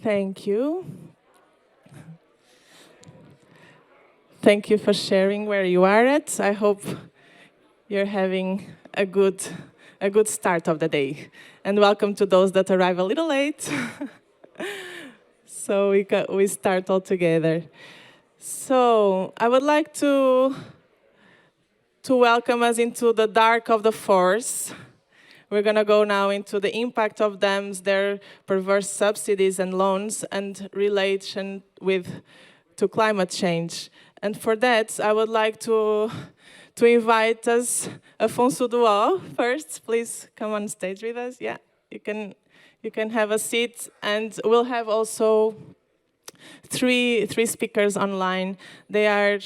Thank you. Thank you for sharing where you are at. I hope you're having a good start of the day. And welcome to those that arrive a little late. So we start all together. So I would like to welcome us into the dark of the force. We're going to go now into the impact of dams, their perverse subsidies and loans, and relation to climate change. And for that, I would like to invite us Afonso Duó first. Please come on stage with us. Yeah, you can have a seat, and we'll have also three speakers online. They are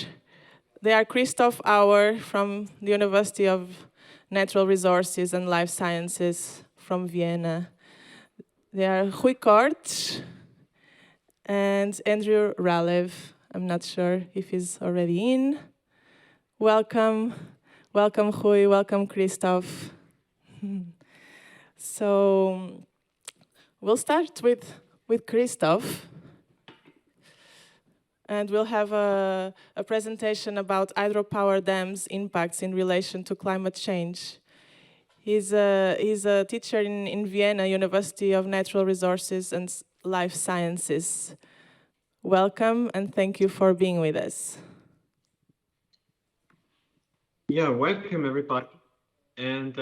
Christoph Auer from the University of Natural Resources and Life Sciences from Vienna. They are Rui Kortz and Andrew Ralev. I'm not sure if he's already in. Welcome Rui, welcome Christoph. So we'll start with Christoph. And we'll have a presentation about hydropower dams' impacts in relation to climate change. He's a teacher in Vienna, University of Natural Resources and Life Sciences. Welcome, and thank you for being with us. Yeah, welcome everybody, and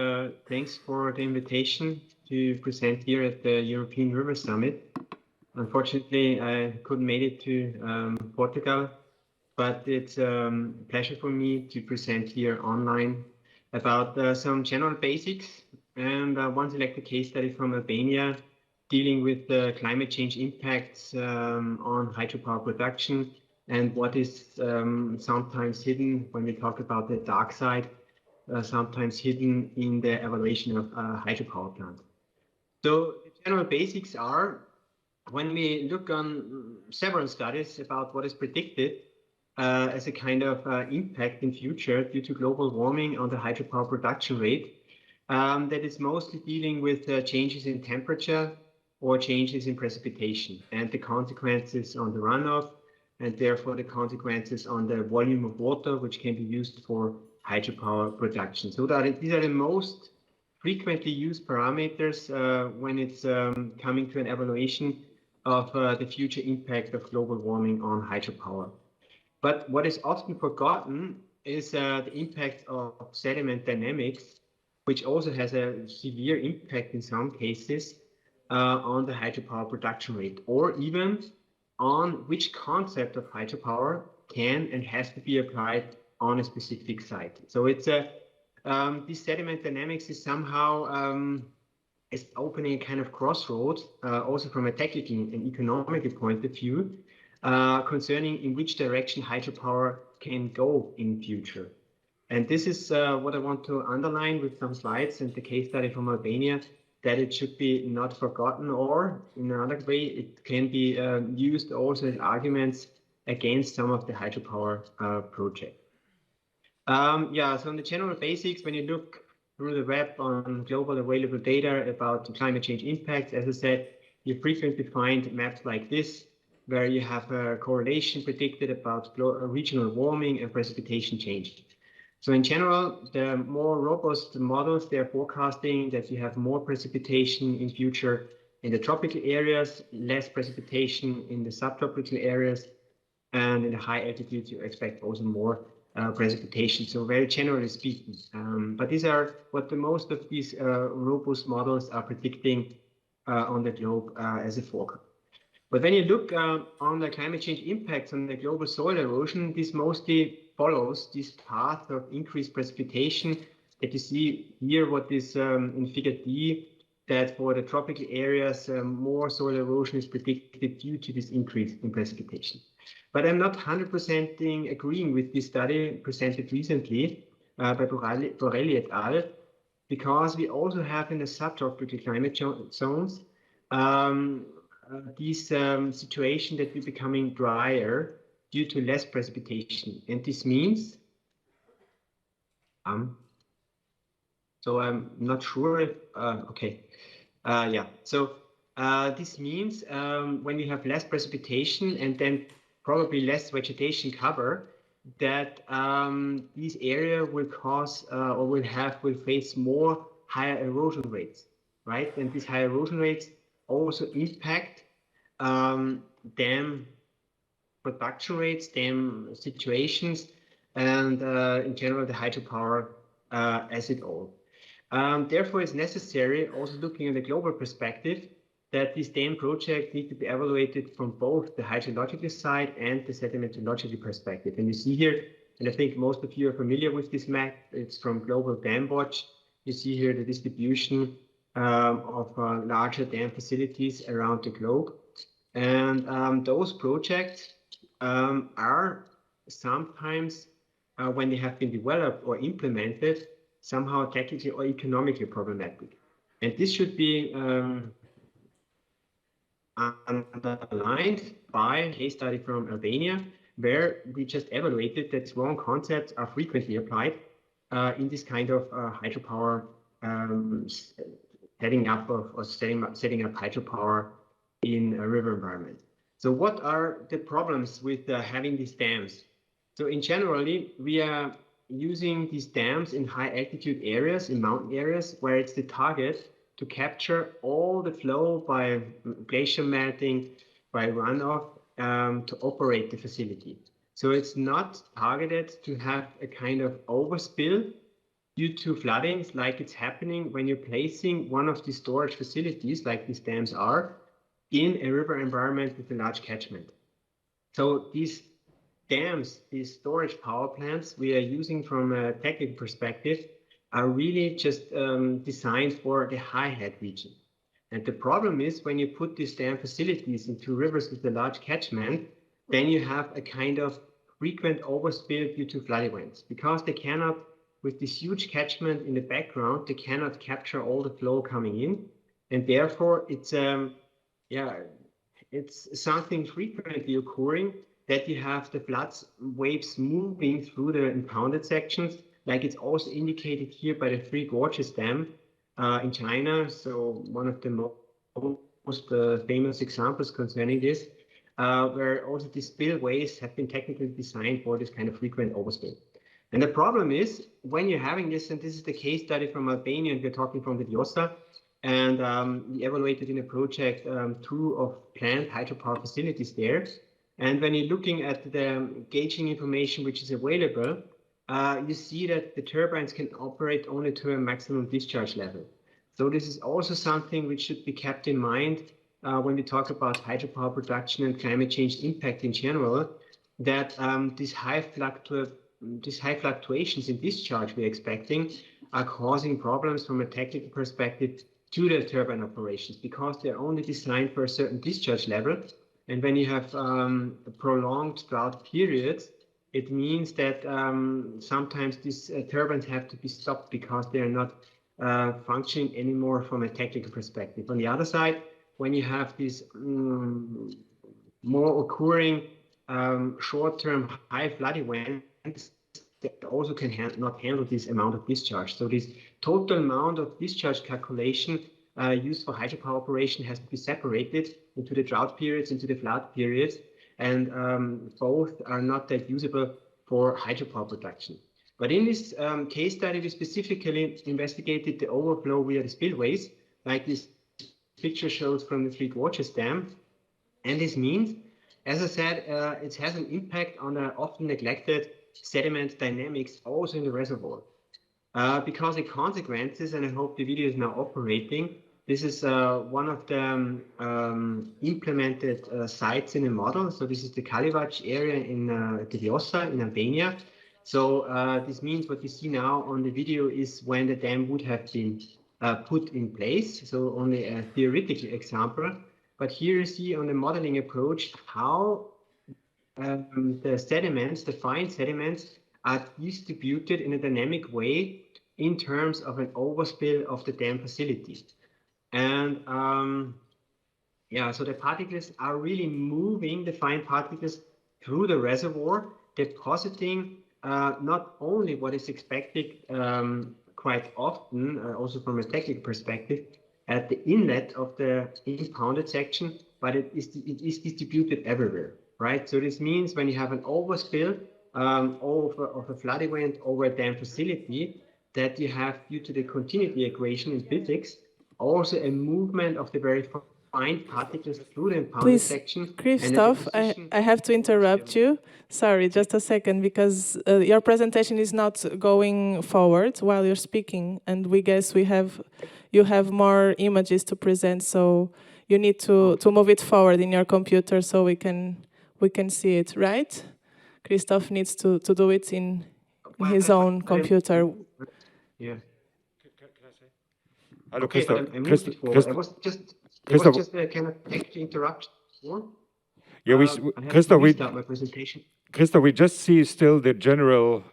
thanks for the invitation to present here at the European River Summit. Unfortunately, I couldn't make it to Portugal, but it's a pleasure for me to present here online about some general basics and one selected case study from Albania dealing with the climate change impacts on hydropower production and what is sometimes hidden when we talk about the dark side, sometimes hidden in the evaluation of hydropower plant. So the general basics are, when we look on several studies about what is predicted as a kind of impact in future due to global warming on the hydropower production rate, that is mostly dealing with changes in temperature or changes in precipitation and the consequences on the runoff, and therefore the consequences on the volume of water which can be used for hydropower production. So these are the most frequently used parameters when it's coming to an evaluation of the future impact of global warming on hydropower. But what is often forgotten is the impact of sediment dynamics, which also has a severe impact in some cases on the hydropower production rate, or even on which concept of hydropower can and has to be applied on a specific site. So it's this sediment dynamics is somehow is opening a kind of crossroads, also from a technical and economic point of view, concerning in which direction hydropower can go in future. And this is what I want to underline with some slides and the case study from Albania, that it should be not forgotten, or in another way, it can be used also as arguments against some of the hydropower projects. Yeah, so on the general basics, when you look through the web on global available data about climate change impacts, as I said, you frequently find maps like this, where you have a correlation predicted about regional warming and precipitation change. So in general, the more robust models, they're forecasting that you have more precipitation in future in the tropical areas, less precipitation in the subtropical areas, and in the high altitudes, you expect also more precipitation. So very generally speaking, but these are what the most of these robust models are predicting on the globe as a forecast. But when you look on the climate change impacts on the global soil erosion, this mostly follows this path of increased precipitation that you see here, what is in figure D, that for the tropical areas, more soil erosion is predicted due to this increase in precipitation. But I'm not 100% agreeing with this study presented recently by Borelli et al., because we also have in the subtropical climate zones this situation that we're becoming drier due to less precipitation. And this means, so I'm not sure if, okay, yeah. So This means when you have less precipitation and then probably less vegetation cover, that this area will cause or will face more higher erosion rates, right? And these higher erosion rates also impact dam production rates, dam situations, and in general the hydropower as it all. Therefore, it's necessary, also looking at the global perspective, that these dam projects need to be evaluated from both the hydrological side and the sedimentological perspective. And you see here, and I think most of you are familiar with this map, it's from Global Dam Watch. You see here the distribution of larger dam facilities around the globe. And those projects are sometimes, when they have been developed or implemented, somehow technically or economically problematic. And this should be underlined by a case study from Albania, where we just evaluated that wrong concepts are frequently applied in this kind of hydropower setting up hydropower in a river environment. So what are the problems with having these dams? So in generally, we are using these dams in high altitude areas, in mountain areas, where it's the target to capture all the flow by glacier melting, by runoff, to operate the facility. So it's not targeted to have a kind of overspill due to floodings like it's happening when you're placing one of the storage facilities, like these dams are, in a river environment with a large catchment. So these dams, these storage power plants we are using from a technical perspective are really just designed for the high-head region. And the problem is when you put these dam facilities into rivers with a large catchment, then you have a kind of frequent overspill due to flood events, because they cannot, with this huge catchment in the background, they cannot capture all the flow coming in. And therefore, it's something frequently occurring that you have the floods waves moving through the impounded sections, like it's also indicated here by the Three Gorges Dam in China. So one of the most famous examples concerning this, where also the spillways have been technically designed for this kind of frequent overspill. And the problem is when you're having this, and this is the case study from Albania, and we're talking from the Diosa, and we evaluated in a project 2 of planned hydropower facilities there. And when you're looking at the gauging information which is available, you see that the turbines can operate only to a maximum discharge level. So this is also something which should be kept in mind when we talk about hydropower production and climate change impact in general, that these high fluctuations in discharge we're expecting are causing problems from a technical perspective to the turbine operations, because they're only designed for a certain discharge level. And when you have prolonged drought periods, it means that sometimes these turbines have to be stopped because they are not functioning anymore from a technical perspective. On the other side, when you have these more occurring short-term high flood events, that also can not handle this amount of discharge. So this total amount of discharge calculation used for hydropower operation has to be separated into the drought periods, into the flood periods, and both are not that usable for hydropower production. But in this case study, we specifically investigated the overflow via the spillways, like this picture shows from the Three Gorges Dam. And this means, as I said, it has an impact on the often neglected sediment dynamics also in the reservoir. Because the consequences, and I hope the video is now operating, this is one of the implemented sites in a model. So this is the Ilovats area in Diosa in Albania. So this means what you see now on the video is when the dam would have been put in place. So only a theoretical example. But here you see on the modeling approach how the sediments, the fine sediments, are distributed in a dynamic way in terms of an overspill of the dam facility. And so the particles are really moving, the fine particles, through the reservoir, depositing not only what is expected quite often, also from a technical perspective, at the inlet of the impounded section, but it is distributed everywhere, right? So this means when you have an overspill of a flood event over a dam facility, that you have, due to the continuity equation in physics, also a movement of the very fine particles through the impounded Please, section. Christoph, I have to interrupt you. Sorry, just a second, because your presentation is not going forward while you're speaking, and we guess you have more images to present, so you need to move it forward in your computer so we can see it, right? Christoph needs to do it in his own computer. Yeah. Can I say? Hello, Okay, Christoph. but I moved it forward. It was just a kind of tech interruption. Yeah, I have to restart my presentation. Christoph, we just see still the general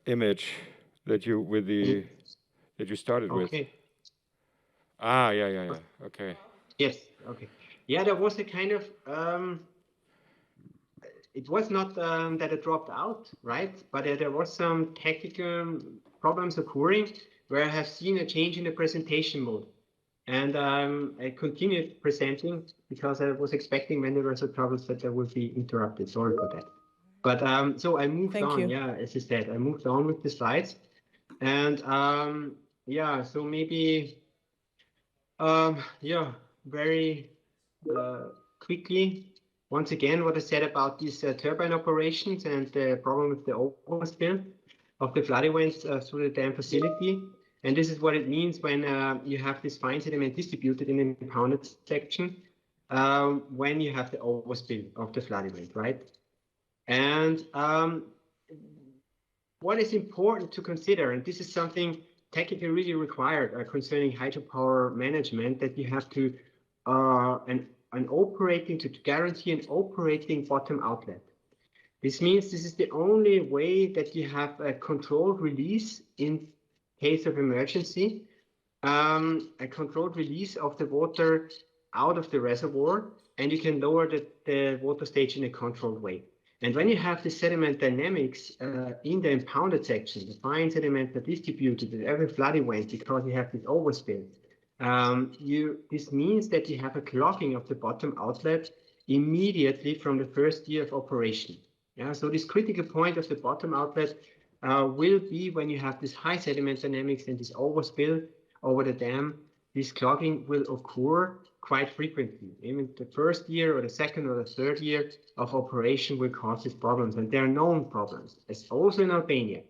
image that you started with. Okay. Yeah. Okay. Yes. Okay. Yeah, there was a kind of it was not that it dropped out, right? But there was some technical problems occurring where I have seen a change in the presentation mode. And I continued presenting because I was expecting when there were some troubles that I would be interrupted. Sorry for that. But so I moved on. Yeah, as I said, I moved on with the slides. And yeah, so maybe yeah, very quickly, once again, what I said about these turbine operations and the problem with the overspill of the flood events through the dam facility. And this is what it means when you have this fine sediment distributed in the impounded section when you have the overspill of the flood event, right? And what is important to consider, and this is something technically really required concerning hydropower management, that you have to to guarantee an operating bottom outlet. This means this is the only way that you have a controlled release in case of emergency, a controlled release of the water out of the reservoir, and you can lower the water stage in a controlled way. And when you have the sediment dynamics in the impounded section, the fine sediment are distributed at every flood event because you have this overspill. This means that you have a clogging of the bottom outlet immediately from the first year of operation. Yeah, so this critical point of the bottom outlet will be when you have this high sediment dynamics and this overspill over the dam. This clogging will occur quite frequently. Even the first year or the second or the third year of operation will cause these problems, and they are known problems. It's also in Albania.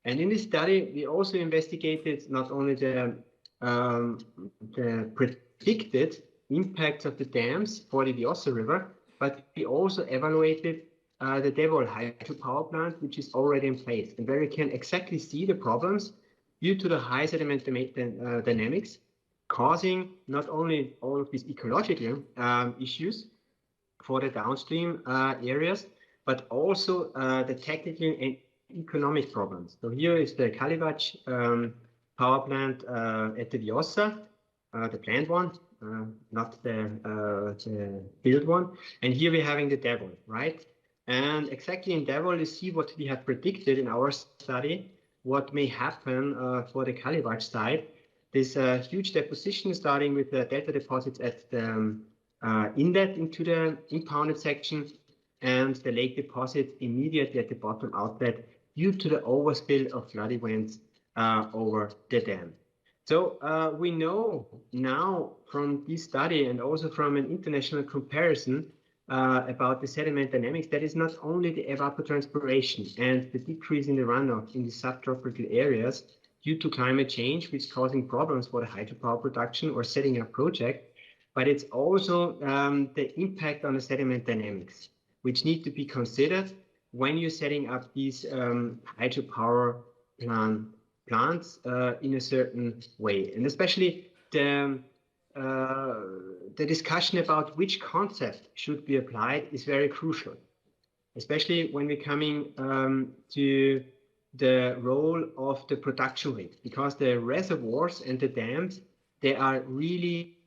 And in this study, we also investigated not only the predicted impacts of the dams for the Vjosa River, but we also evaluated the Devol hydropower plant, which is already in place, and where we can exactly see the problems due to the high sediment dynamics, causing not only all of these ecological issues for the downstream areas, but also the technical and economic problems. So here is the Ilovats power plant at the Vjosa, the planned one, not the built one. And here we're having the Devol, right? And exactly in Devol, you see what we have predicted in our study, what may happen for the Ilovats side. This huge deposition starting with the delta deposits at the inlet into the impounded section, and the lake deposit immediately at the bottom outlet due to the overspill of flood events over the dam. So we know now from this study and also from an international comparison about the sediment dynamics that is not only the evapotranspiration and the decrease in the runoff in the subtropical areas due to climate change, which is causing problems for the hydropower production or setting up project, but it's also the impact on the sediment dynamics, which need to be considered when you're setting up these hydropower plants in a certain way. And especially the discussion about which concept should be applied is very crucial, especially when we're coming to the role of the production rate, because the reservoirs and the dams, they are really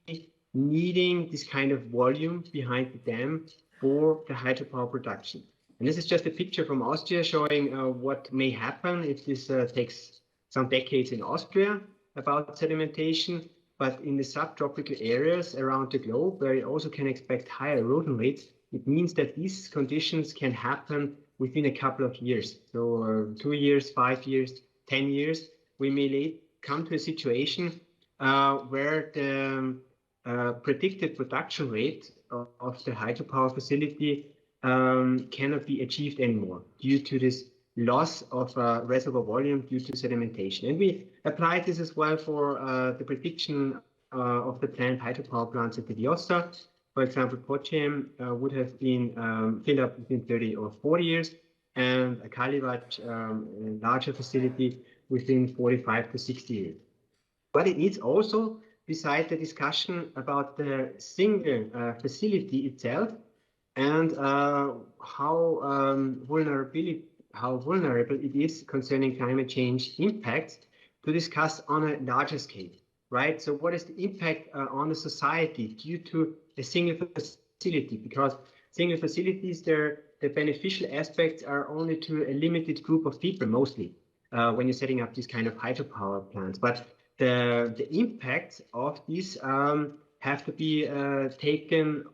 needing this kind of volume behind the dam for the hydropower production. And this is just a picture from Austria showing what may happen if this takes some decades in Austria. about sedimentation, but in the subtropical areas around the globe, where you also can expect higher erosion rates, it means that these conditions can happen within a couple of years. So 2 years, 5 years, 10 years, we may come to a situation where the predicted production rate of the hydropower facility cannot be achieved anymore due to this loss of reservoir volume due to sedimentation. And we applied this as well for the prediction of the planned hydropower plants at the Vjosa. For example, Pocem would have been filled up within 30 or 40 years, and a Kalivat, a larger facility, within 45 to 60 years. But it needs also, besides the discussion about the single facility itself and how vulnerable it is concerning climate change impacts, to discuss on a larger scale, right? So what is the impact on the society due to a single facility? Because single facilities, the beneficial aspects are only to a limited group of people, mostly, when you're setting up these kind of hydropower plants. But the impact of these have to be taken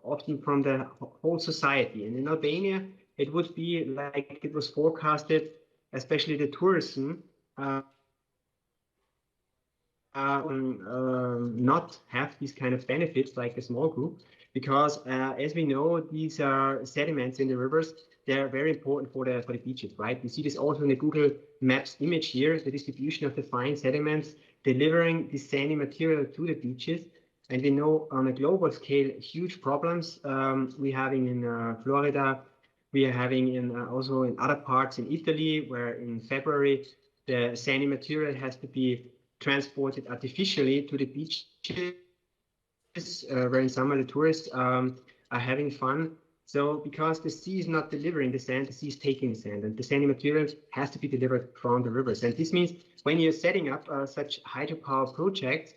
often from the whole society. And in Albania, it would be like it was forecasted, especially the tourism, not have these kind of benefits like a small group, because as we know, these sediments in the rivers, they're very important for the beaches, right? We see this also in the Google Maps image here, the distribution of the fine sediments delivering this sandy material to the beaches. And we know on a global scale, huge problems we're having in Florida. We are having in also in other parts in Italy, where in February, the sandy material has to be transported artificially to the beaches, where in summer the tourists are having fun. So because the sea is not delivering the sand, the sea is taking the sand, and the sandy material has to be delivered from the rivers. And this means when you're setting up such hydropower projects,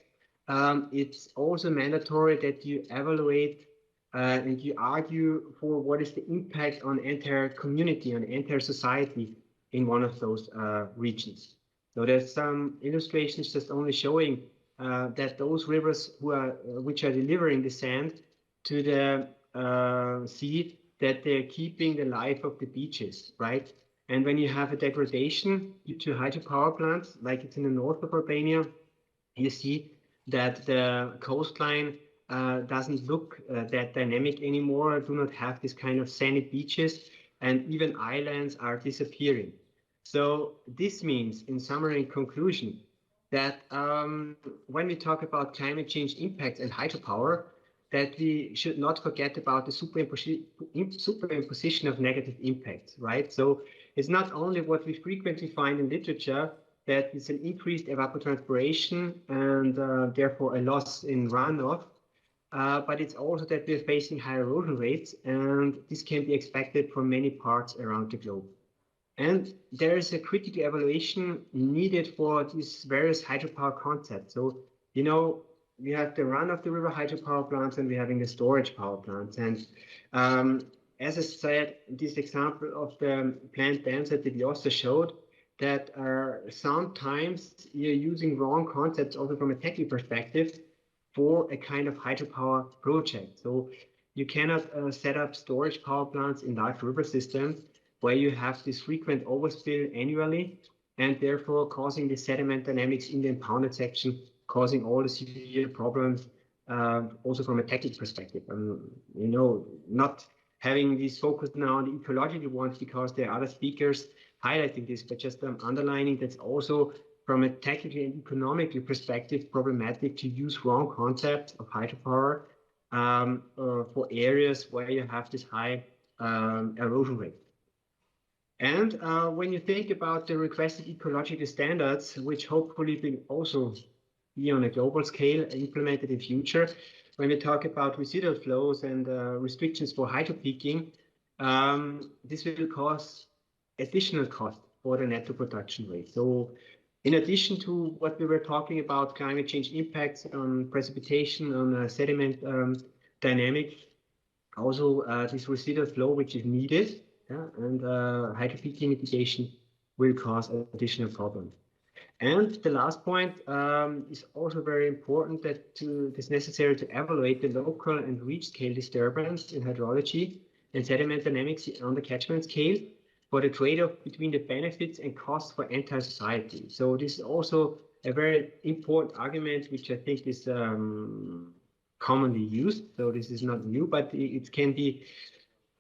it's also mandatory that you evaluate and you argue for what is the impact on the entire community, on the entire society in one of those regions. So there's some illustrations just only showing that those rivers which are delivering the sand to the sea, that they're keeping the life of the beaches, right? And when you have a degradation due to hydropower plants, like it's in the north of Albania, you see that the coastline doesn't look that dynamic anymore, do not have this kind of sandy beaches, and even islands are disappearing. So this means, in summary and conclusion, that when we talk about climate change impacts and hydropower, that we should not forget about the superimposition of negative impacts, right? So it's not only what we frequently find in literature, that it's an increased evapotranspiration and therefore a loss in runoff, but it's also that we're facing higher erosion rates, and this can be expected from many parts around the globe. And there is a critical evaluation needed for these various hydropower concepts. So, you know, we have the run of the river hydropower plants and we're having the storage power plants. And as I said, this example of the plant dams that we also showed, that sometimes you're using wrong concepts also from a technical perspective for a kind of hydropower project. So you cannot set up storage power plants in large river systems where you have this frequent overspill annually, and therefore causing the sediment dynamics in the impounded section, causing all the severe problems, also from a technical perspective. You know, not having this focus now on the ecological ones because there are other speakers highlighting this, but just underlining that's also from a technical and economical perspective problematic to use wrong concepts of hydropower for areas where you have this high erosion rate. And when you think about the requested ecological standards, which hopefully will also be on a global scale implemented in future, when we talk about residual flows and restrictions for hydropeaking, this will cause additional cost for the netto production rate. So in addition to what we were talking about, climate change impacts on precipitation, on sediment dynamics, also this residual flow which is needed, and hydropeaking mitigation will cause additional problems. And the last point is also very important that it is necessary to evaluate the local and reach scale disturbance in hydrology and sediment dynamics on the catchment scale for the trade-off between the benefits and costs for entire society. So this is also a very important argument, which I think is commonly used. So this is not new, but it can be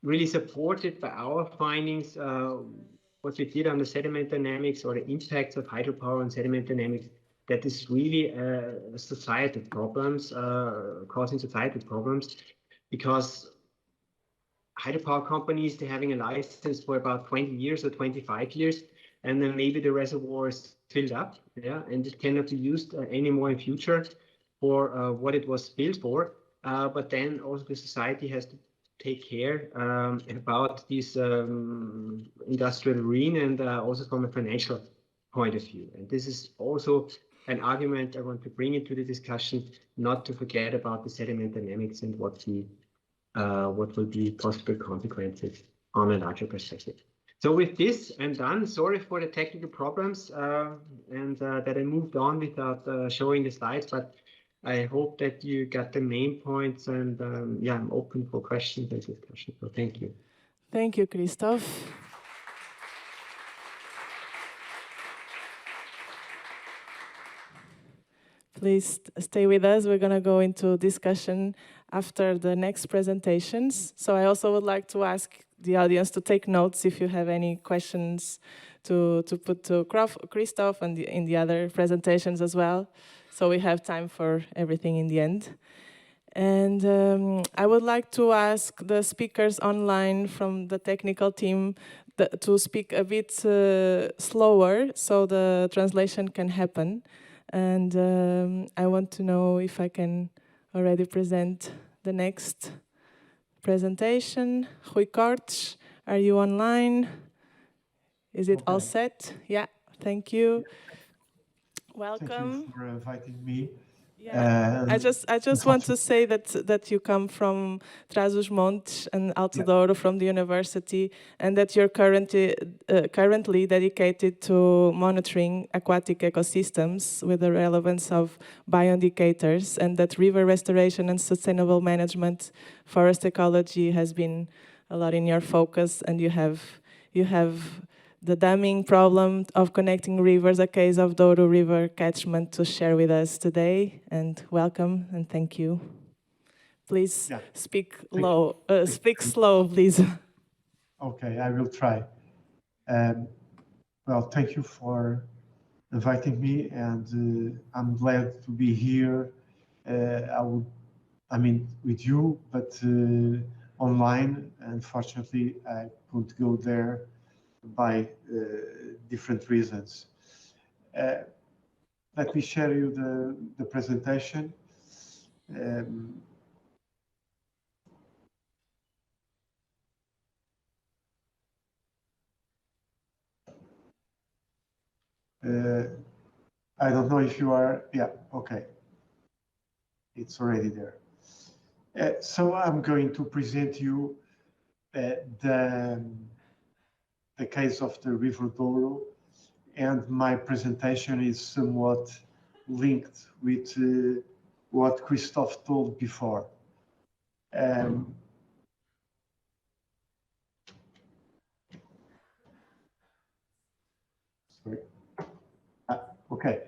really supported by our findings, what we did on the sediment dynamics or the impacts of hydropower on sediment dynamics, that is really societal problems, causing societal problems, because hydropower companies, they're having a license for about 20 years or 25 years, and then maybe the reservoir is filled up, yeah, and it cannot be used anymore in future for what it was built for. But then also the society has to take care about this industrial ruin, and also from a financial point of view. And this is also an argument I want to bring into the discussion, not to forget about the sediment dynamics and what will be possible consequences on a larger perspective. So with this, I'm done. Sorry for the technical problems and that I moved on without showing the slides, but I hope that you got the main points, and yeah, I'm open for questions and discussion. So thank you. Thank you, Christoph. Please stay with us. We're going to go into discussion after the next presentations. So I also would like to ask the audience to take notes if you have any questions to put to Christoph and in the other presentations as well. So we have time for everything in the end. And I would like to ask the speakers online from the technical team to speak a bit slower so the translation can happen. And I want to know if I can already present the next presentation. Rui Cortes, are you online? Is it all set? Yeah, thank you. Welcome. Thank you for inviting me. Yeah, I just want to say that you come from Trás-os-Montes and Alto Douro from the university, and that you're currently dedicated to monitoring aquatic ecosystems with the relevance of bioindicators, and that river restoration and sustainable management, forest ecology has been a lot in your focus, and you have the damming problem of connecting rivers, a case of Douro River catchment to share with us today. And welcome and thank you. Please speak slow, please. Okay, I will try. Well, thank you for inviting me, and I'm glad to be here. I mean, with you, but online. Unfortunately, I couldn't go there by different reasons. Let me share you the presentation. I don't know if you are, yeah, okay. It's already there. So I'm going to present you the case of the River Douro, and my presentation is somewhat linked with what Christoph told before. Sorry. Okay.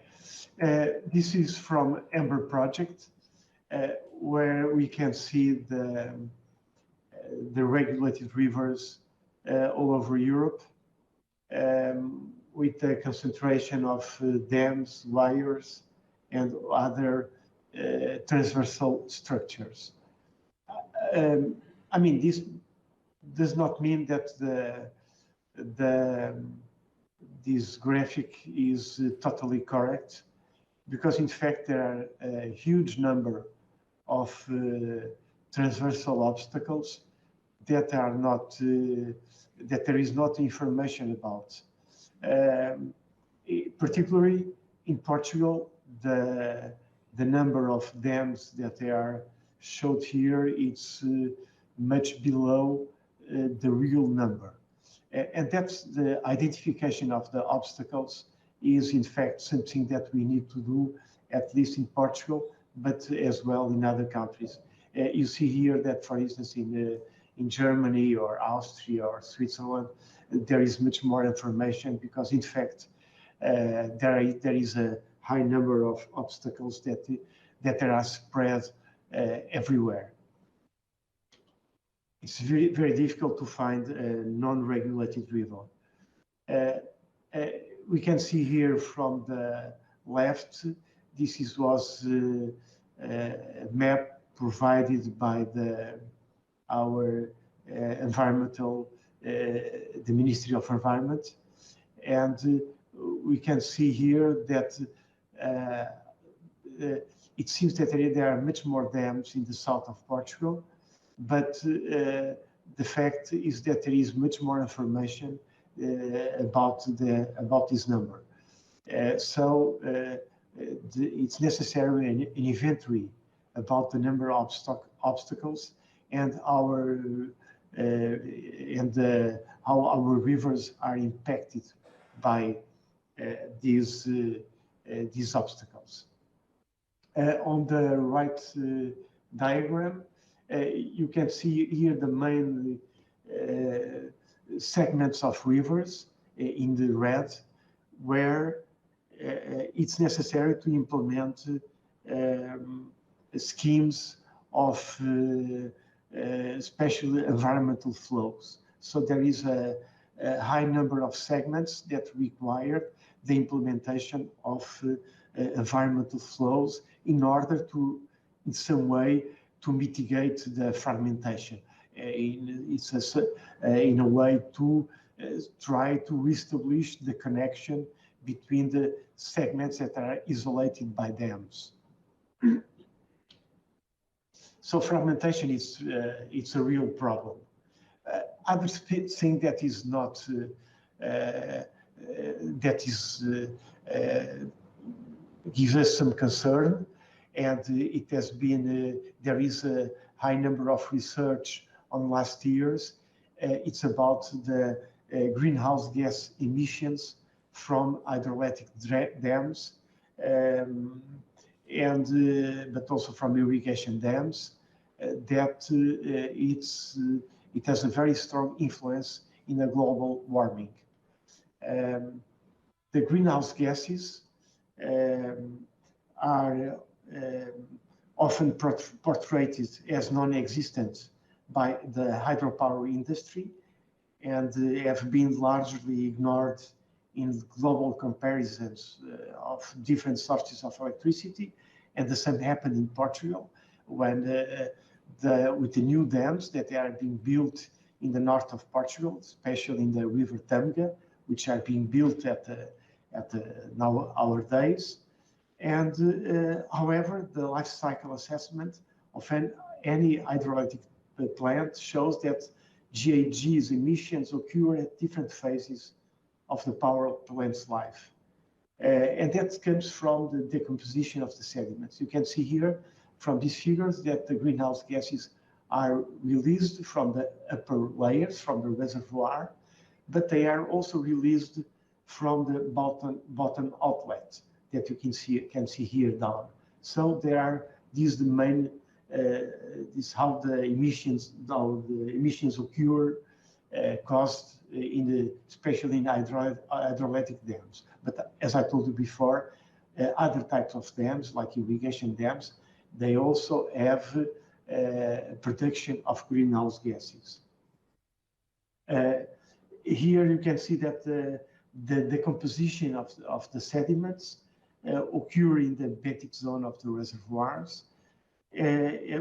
This is from Amber Project, where we can see the regulated rivers all over Europe, with the concentration of dams, layers, and other transversal structures. I mean, this does not mean that this graphic is totally correct, because in fact there are a huge number of transversal obstacles that are not that there is not information about. Particularly in Portugal, the number of dams that they are showed here, it's much below the real number. And that's the identification of the obstacles is in fact something that we need to do, at least in Portugal, but as well in other countries. You see here that, for instance, in Germany or Austria or Switzerland, there is much more information because, in fact, there is a high number of obstacles that are spread everywhere. It's very, very difficult to find a non-regulated river. We can see here from the left, this was a map provided by our environmental, the Ministry of Environment. And we can see here that it seems that there are much more dams in the south of Portugal, but the fact is that there is much more information about this number. It's necessary an inventory about the number of obstacles and how our rivers are impacted by these obstacles. On the right diagram, you can see here the main segments of rivers in the red, where it's necessary to implement schemes of special environmental flows. So there is a high number of segments that require the implementation of environmental flows in order to, in some way, to mitigate the fragmentation. In a way to try to reestablish the connection between the segments that are isolated by dams. So fragmentation it's a real problem. Other thing that is not gives us some concern, and it has been there is a high number of research on last years. It's about the greenhouse gas emissions from hydroelectric dams, but also from irrigation dams. That it has a very strong influence in the global warming. The greenhouse gases are often portrayed as non-existent by the hydropower industry and have been largely ignored in global comparisons of different sources of electricity. And the same happened in Portugal when with the new dams that are being built in the north of Portugal, especially in the River Tâmega, which are being built at now our days. And however, the life cycle assessment of any hydroelectric plant shows that GHG's emissions occur at different phases of the power plant's life. And that comes from the decomposition of the sediments. You can see here from these figures that the greenhouse gases are released from the upper layers, from the reservoir, but they are also released from the bottom outlet that you can see here down. So there are these the main this how the emissions occur caused especially in hydroelectric dams. But as I told you before, other types of dams like irrigation dams, they also have production of greenhouse gases. Here you can see that the decomposition of the sediments occur in the benthic zone of the reservoirs,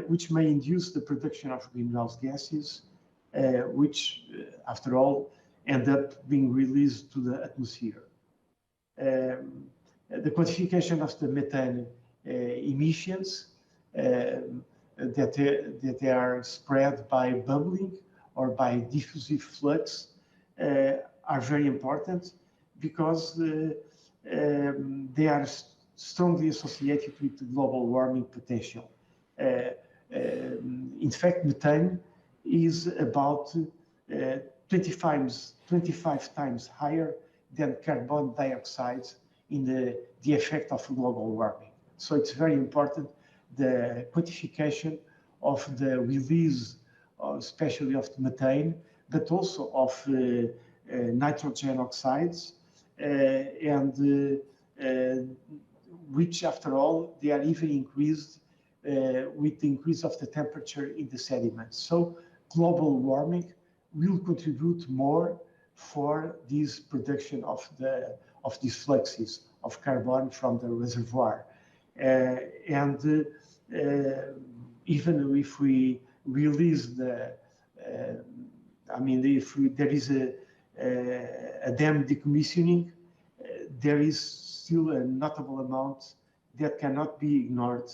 which may induce the production of greenhouse gases, which, after all, end up being released to the atmosphere. The quantification of the methane emissions that they are spread by bubbling or by diffusive flux are very important because they are strongly associated with the global warming potential. In fact, methane is about 25 times higher than carbon dioxide in the effect of global warming. So it's very important, the quantification of the release, especially of the methane, but also of nitrogen oxides, which after all, they are even increased with the increase of the temperature in the sediments. So global warming will contribute more for this production of these fluxes of carbon from the reservoir. Even if we release if there is a dam decommissioning, there is still a notable amount that cannot be ignored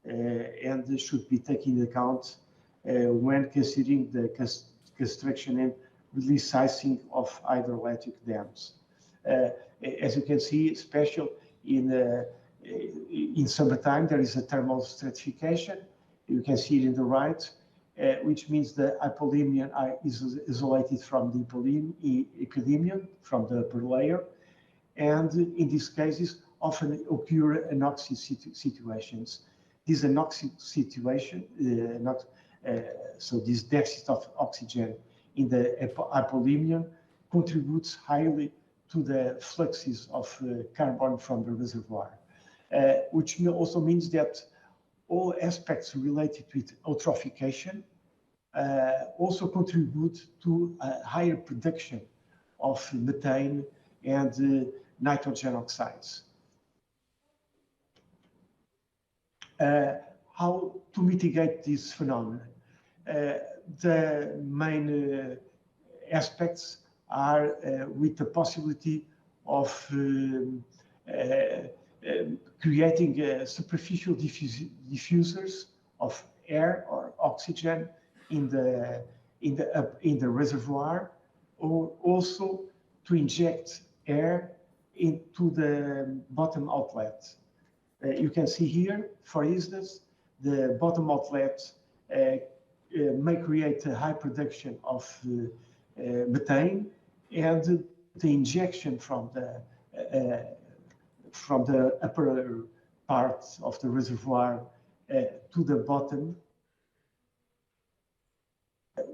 and should be taken into account when considering the construction and release sizing of hydroelectric dams. As you can see, especially in summertime, there is a thermal stratification. You can see it in the right, which means the hypolemnium is isolated from the epidemium, from the upper layer. And in these cases, often occur anoxic situations. This anoxic situation, so this deficit of oxygen in the hypolemnium contributes highly to the fluxes of carbon from the reservoir, which also means that all aspects related with eutrophication also contribute to a higher production of methane and nitrogen oxides. How to mitigate this phenomenon? The main aspects are with the possibility of creating superficial diffusers of air or oxygen in the reservoir, or also to inject air into the bottom outlet. You can see here, for instance, the bottom outlet may create a high production of methane, and the injection from the upper part of the reservoir to the bottom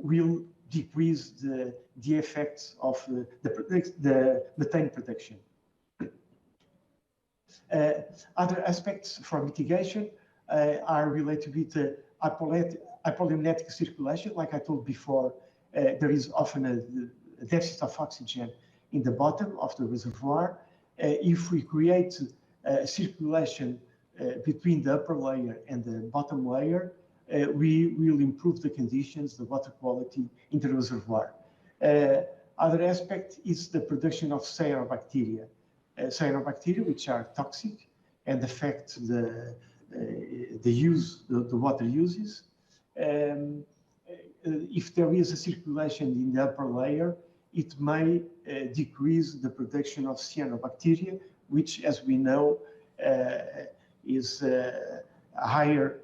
will decrease the effects of the methane production. Other aspects for mitigation are related with hypolimnetic circulation. Like I told before, there is often a deficit of oxygen in the bottom of the reservoir. If we create circulation between the upper layer and the bottom layer, we will improve the conditions, the water quality in the reservoir. Other aspect is the production of cyanobacteria. Cyanobacteria, which are toxic and affect the water uses. If there is a circulation in the upper layer, it may decrease the production of cyanobacteria, which, as we know, is higher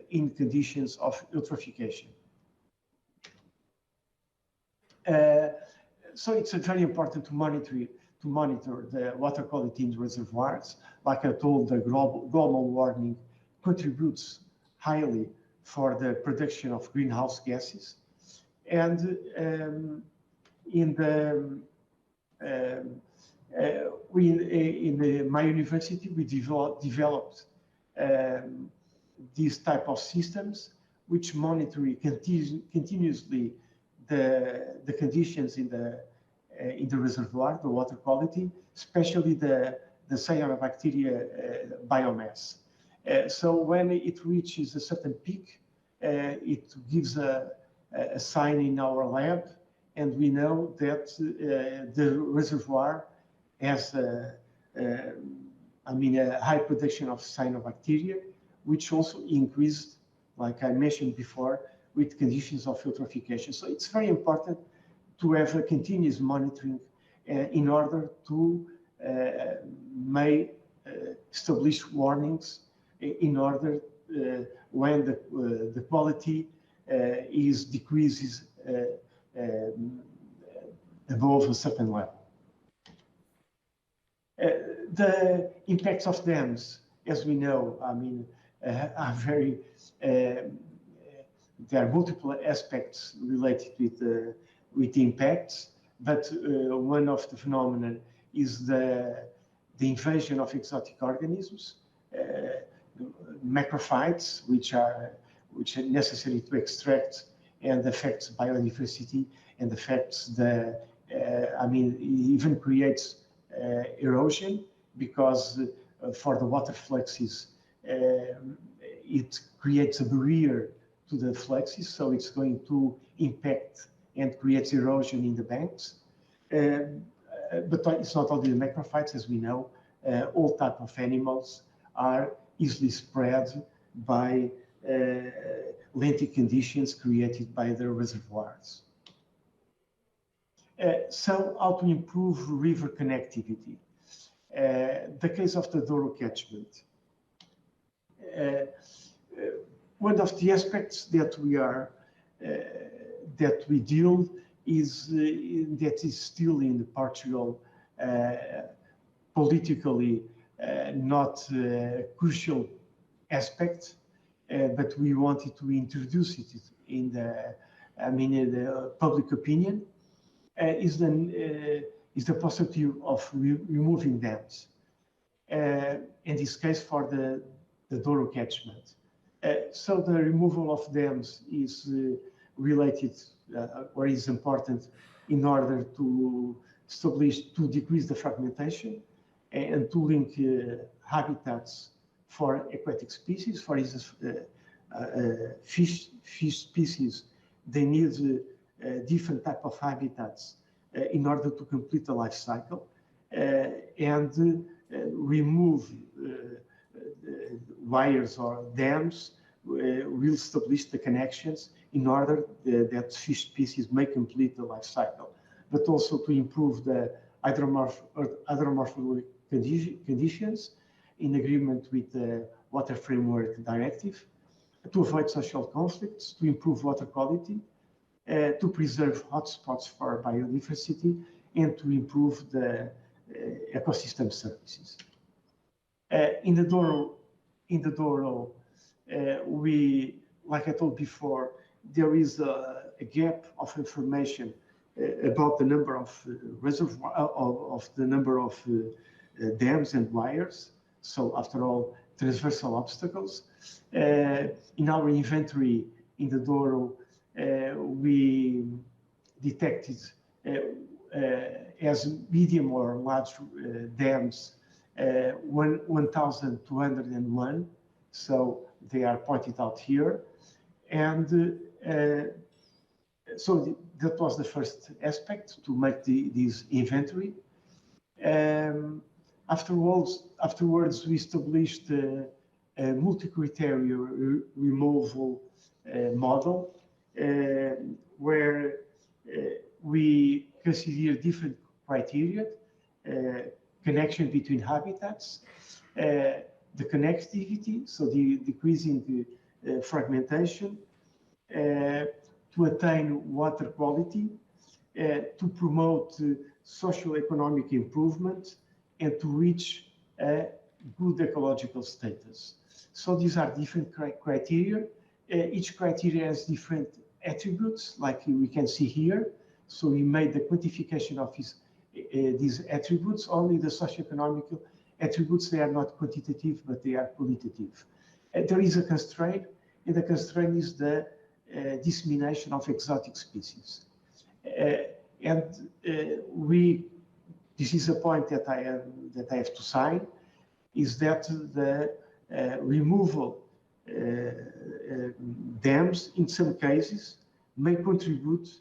in conditions of eutrophication. So it's very important to monitor the water quality in the reservoirs. Like I told, the global warming contributes highly for the production of greenhouse gases. And in my university, we developed these type of systems which monitor continuously the conditions in the reservoir, the water quality, especially the cyanobacteria biomass. So when it reaches a certain peak, it gives a sign in our lab, and we know that the reservoir has a high production of cyanobacteria, which also increased, like I mentioned before, with conditions of eutrophication. So it's very important to have a continuous monitoring in order to establish warnings in order when the quality decreases above a certain level. The impacts of dams, as we know, I mean, are very, there are multiple aspects related with the impacts, but one of the phenomena is the invasion of exotic organisms, macrophytes, which are necessary to extract and affects biodiversity and affects the, I mean, it even creates erosion because for the water fluxes, it creates a barrier to the fluxes, so it's going to impact and creates erosion in the banks. But it's not only the macrophytes, as we know, all type of animals are easily spread by lentic conditions created by the reservoirs. So how to improve river connectivity? The case of the Douro catchment. One of the aspects that we deal is that is still in Portugal politically not a crucial aspect, but we wanted to introduce it in the, I mean, in the public opinion, is the possibility of removing dams. In this case, for the Douro catchment. So the removal of dams is related or is important in order to decrease the fragmentation and to link habitats for aquatic species. For instance, fish species, they need different type of habitats in order to complete the life cycle and remove wires or dams will establish the connections in order that fish species may complete the life cycle, but also to improve the hydromorphological conditions in agreement with the Water Framework Directive, to avoid social conflicts, to improve water quality, to preserve hotspots for biodiversity, and to improve the ecosystem services. In the Douro, we, like I told before, there is a gap of information about the number of reservoir of the number of dams and wires. So after all, transversal obstacles. In our inventory in the Douro, we detected as medium or large dams 1,201. So they are pointed out here. And so that was the first aspect, to make this inventory. Afterwards, we established a multi-criteria removal model where we consider different criteria, connection between habitats, the connectivity, so the decreasing the fragmentation, to attain water quality, to promote socio-economic improvement, and to reach a good ecological status. So these are different criteria. Each criteria has different attributes, like we can see here. So we made the quantification of these attributes. Only the socio-economic attributes, they are not quantitative, but they are qualitative. There is a constraint, and the constraint is the dissemination of exotic species. This is a point that I have to sign, is that the removal dams in some cases may contribute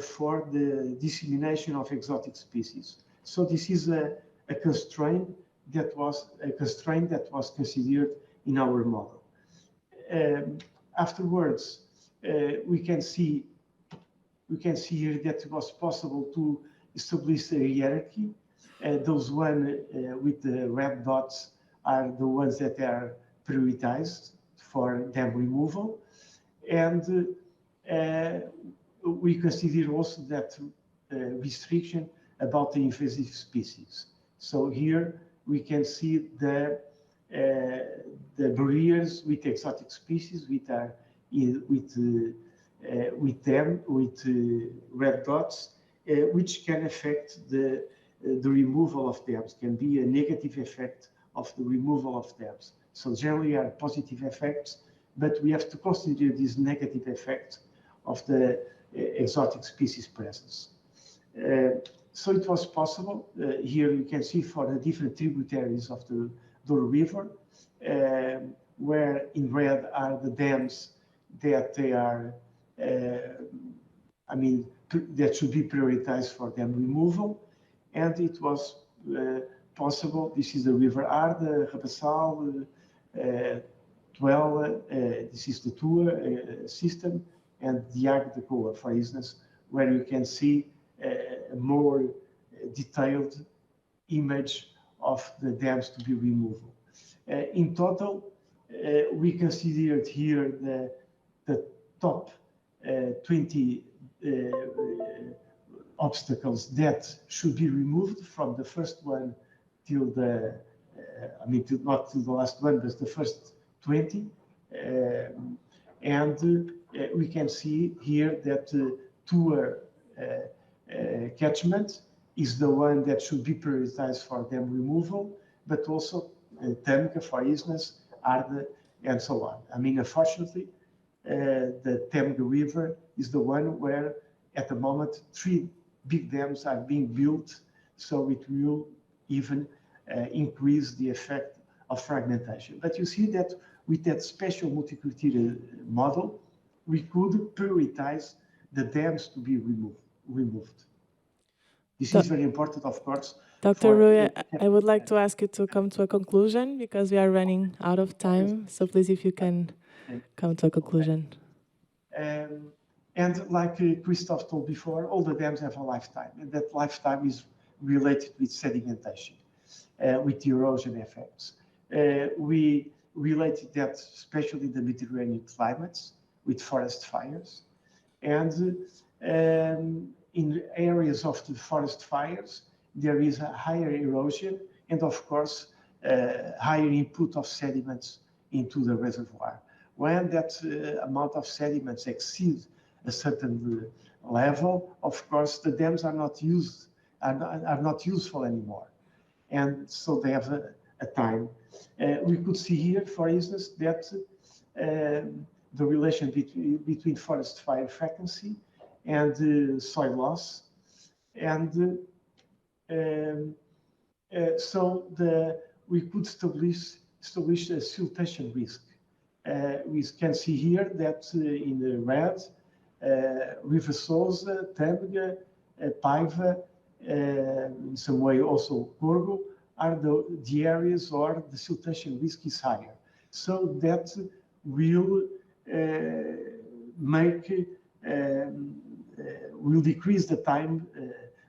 for the dissemination of exotic species. So this is a constraint that was considered in our model. Afterwards, we can see here that it was possible to establish a hierarchy. Those ones with the red dots are the ones that are prioritized for dam removal. And we consider also that restriction about the invasive species. So here we can see the barriers with exotic species, which are with red dots, which can affect the removal of dams, can be a negative effect of the removal of dams. So generally are positive effects, but we have to consider these negative effects of the exotic species presence. So it was possible. Here you can see for the different tributaries of the Douro River, where in red are the dams that they are, that should be prioritized for dam removal. And it was possible. This is the River Arda, Rabassal, Tuela, this is the Tua system, and the Água da Coa, for instance, where you can see a more detailed image of the dams to be removed. In total, we considered here the top 20 obstacles that should be removed from the first one till the, not till the last one, but the first 20. We can see here that Tua catchment is the one that should be prioritized for dam removal, but also Tâmega, for instance, Arda, and so on. Unfortunately, the Tâmega River is the one where, at the moment, 3 big dams are being built, so it will even increase the effect of fragmentation. But you see that with that special multi-criteria model, we could prioritize the dams to be removed. This is very important, of course. Dr. Rui, I would like to ask you to come to a conclusion because we are running out of time. So please, if you can come to a conclusion. And like Christoph told before, all the dams have a lifetime, and that lifetime is related with sedimentation, with erosion effects. We related that especially the Mediterranean climates with forest fires. And in areas of the forest fires, there is a higher erosion and, of course, higher input of sediments into the reservoir. When that amount of sediments exceeds a certain level, of course, the dams are not useful anymore. And so they have a time. We could see here, for instance, that the relation between forest fire frequency and soil loss. And we could establish a siltation risk. We can see here that in the red, River Sousa, Tâmega, Paiva, in some way also Corgo, are the areas where the siltation risk is higher. So that will will decrease the time,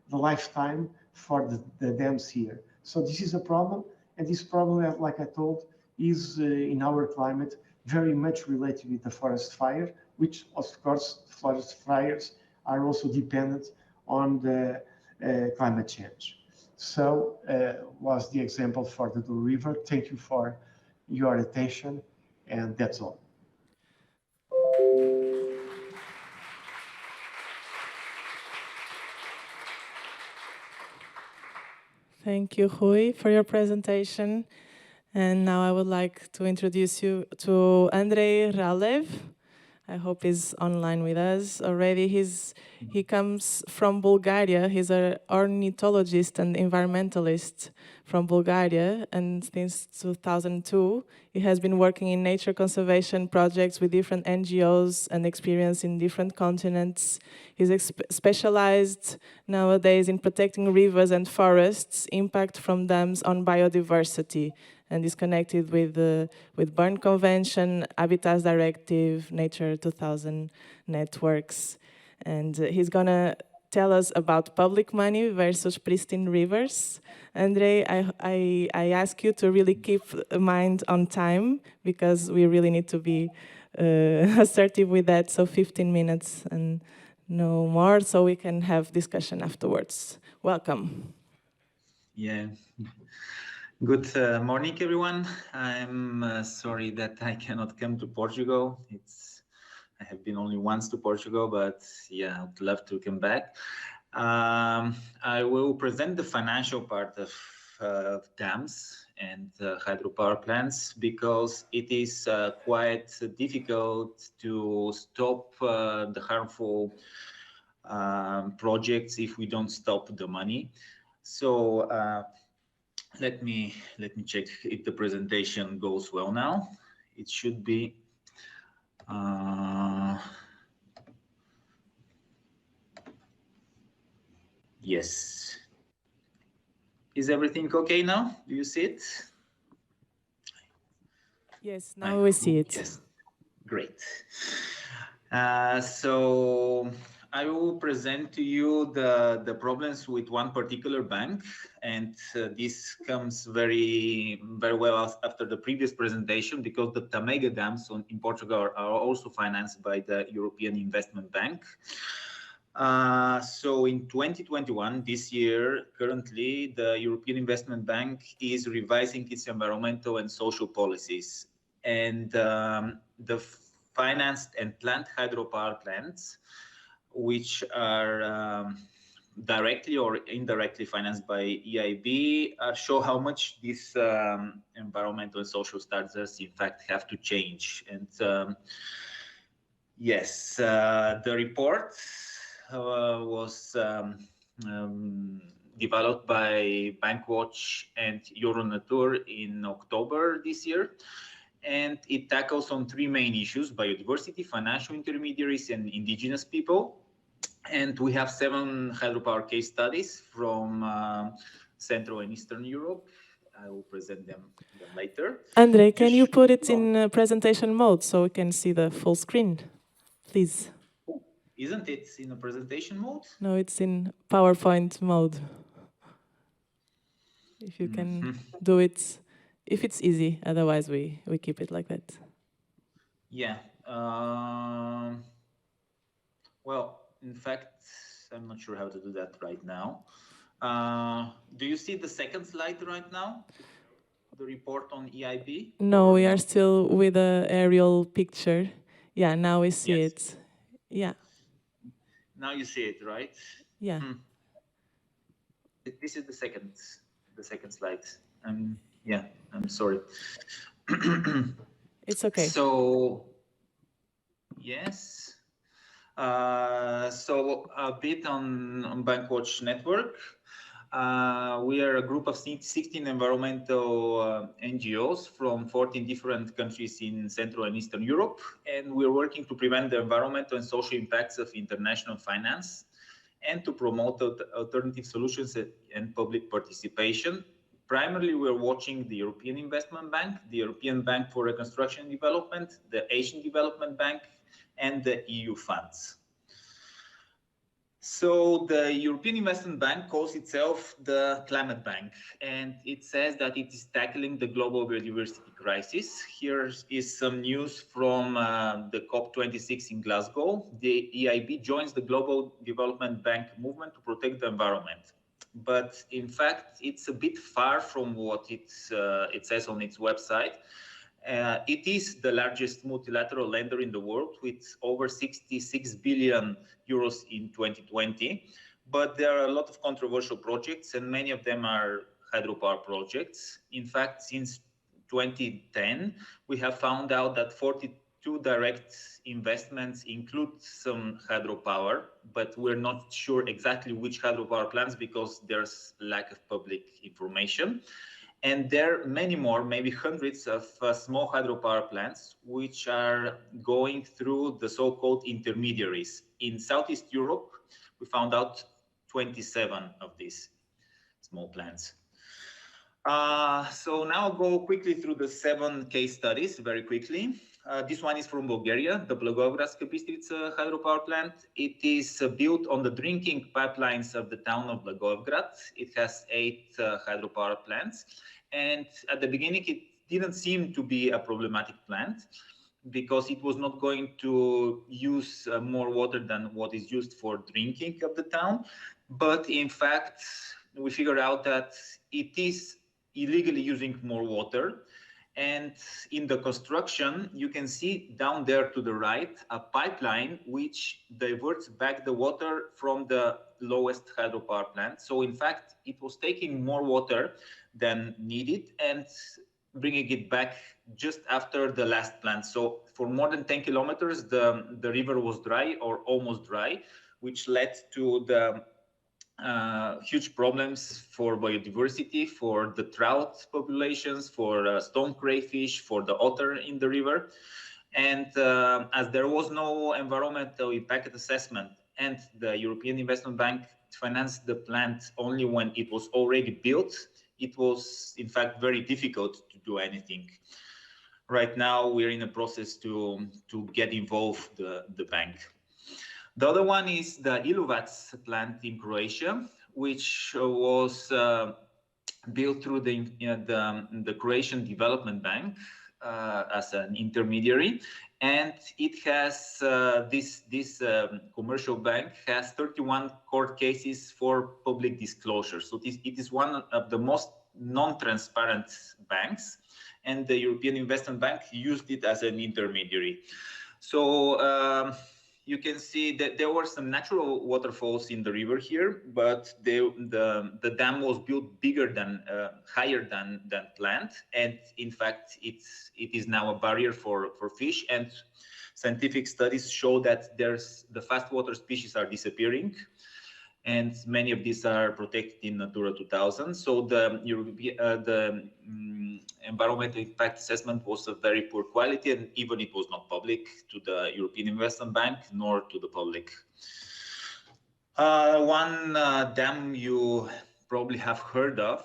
the lifetime for the dams here. So this is a problem, and this problem, like I told, is in our climate very much related with the forest fire, which of course forest fires are also dependent on the climate change. So was the example for the Douro River. Thank you for your attention, and that's all. Thank you, Rui, for your presentation. And now I would like to introduce you to Andrei Ralev. I hope he's online with us already. He comes from Bulgaria. He's an ornithologist and environmentalist from Bulgaria, and since 2002, he has been working in nature conservation projects with different NGOs and experience in different continents. He's specialized nowadays in protecting rivers and forests, impact from dams on biodiversity, and is connected with Bern Convention, Habitats Directive, Nature 2000 networks. And he's gonna tell us about public money versus pristine rivers. Andrei, I ask you to really keep mind on time because we really need to be assertive with that. So 15 minutes and no more, so we can have discussion afterwards. Welcome. Yeah. Good morning, everyone. I'm sorry that I cannot come to Portugal. I have been only once to Portugal, but yeah, I'd love to come back. I will present the financial part of dams and hydropower plants because it is quite difficult to stop the harmful projects if we don't stop the money. So let me check if the presentation goes well now. It should be. Yes. Is everything okay now? Do you see it? Yes, now we see it. Yes. Great. So I will present to you the problems with one particular bank, and this comes very well after the previous presentation because the Tamega dams in Portugal are also financed by the European Investment Bank. So in 2021, this year, currently, the European Investment Bank is revising its environmental and social policies. And the financed and planned hydropower plants, which are directly or indirectly financed by EIB, show how much these environmental and social standards, in fact, have to change. And yes, the report was developed by Bankwatch and Euronatur in October this year. And it tackles on three main issues: biodiversity, financial intermediaries, and indigenous people. And we have 7 hydropower case studies from Central and Eastern Europe. I will present them later. Andre, can you put it in presentation mode so we can see the full screen, please? Isn't it in a presentation mode? No, it's in PowerPoint mode. If you can do it, if it's easy, otherwise we keep it like that. Yeah. Well, in fact, I'm not sure how to do that right now. Do you see the second slide right now? The report on EIB? No, we are still with an aerial picture. Yeah, now we see it. Yeah. Now you see it, right? Yeah. This is the second slide. Yeah, I'm sorry. It's okay. So, yes. So a bit on Bankwatch network. We are a group of 16 environmental NGOs from 14 different countries in Central and Eastern Europe, and we're working to prevent the environmental and social impacts of international finance and to promote alternative solutions and public participation. Primarily, we're watching the European Investment Bank, the European Bank for Reconstruction and Development, the Asian Development Bank, and the EU funds. So the European Investment Bank calls itself the Climate Bank, and it says that it is tackling the global biodiversity crisis. Here is some news from the COP26 in Glasgow. The EIB joins the Global Development Bank movement to protect the environment. But in fact, it's a bit far from what it says on its website. It is the largest multilateral lender in the world with over 66 billion euros in 2020. But there are a lot of controversial projects, and many of them are hydropower projects. In fact, since 2010, we have found out that 42 direct investments include some hydropower, but we're not sure exactly which hydropower plants because there's lack of public information. And there are many more, maybe hundreds of small hydropower plants, which are going through the so-called intermediaries. In Southeast Europe, we found out 27 of these small plants. So now I'll go quickly through the 7 case studies very quickly. This one is from Bulgaria, the Blagoevgradska Bistrica hydropower plant. It is built on the drinking pipelines of the town of Blagoevgrad. It has 8 hydropower plants. And at the beginning, it didn't seem to be a problematic plant because it was not going to use more water than what is used for drinking of the town. But in fact, we figured out that it is illegally using more water. And in the construction, you can see down there to the right, a pipeline which diverts back the water from the lowest hydropower plant. So in fact, it was taking more water than needed and bringing it back just after the last plant. So for more than 10 kilometers, the river was dry or almost dry, which led to the huge problems for biodiversity, for the trout populations, for stone crayfish, for the otter in the river. And as there was no environmental impact assessment and the European Investment Bank financed the plant only when it was already built, it was in fact very difficult to do anything. Right now, we're in a process to get involved, the bank. The other one is the Ilovats plant in Croatia, which was built through the Croatian Development Bank as an intermediary, and it has this commercial bank has 31 court cases for public disclosure. So it is one of the most non-transparent banks, and the European Investment Bank used it as an intermediary. So you can see that there were some natural waterfalls in the river here, but the dam was built bigger than, higher than planned, and in fact, it is now a barrier for fish. And scientific studies show that the fast water species are disappearing, and many of these are protected in Natura 2000. So the environmental impact assessment was of very poor quality, and even it was not public to the European Investment Bank nor to the public. One dam you probably have heard of.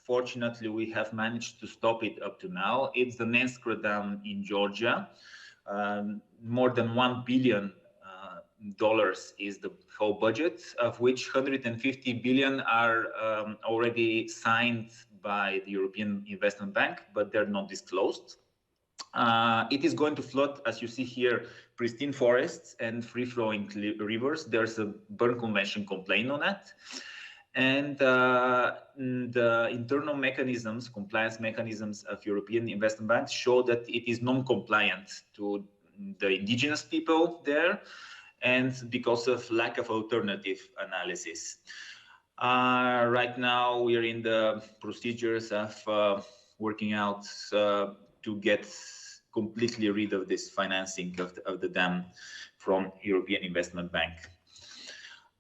Fortunately, we have managed to stop it up to now. It's the Nenskra Dam in Georgia. More than $1 billion is the whole budget, of which 150 billion are already signed by the European Investment Bank, but they're not disclosed. It is going to flood, as you see here, pristine forests and free-flowing rivers. There's a Bern Convention complaint on that. And the internal mechanisms, compliance mechanisms of European Investment Bank show that it is non-compliant to the indigenous people there, and because of lack of alternative analysis. Right now, we are in the procedures of working out to get completely rid of this financing of the dam from European Investment Bank.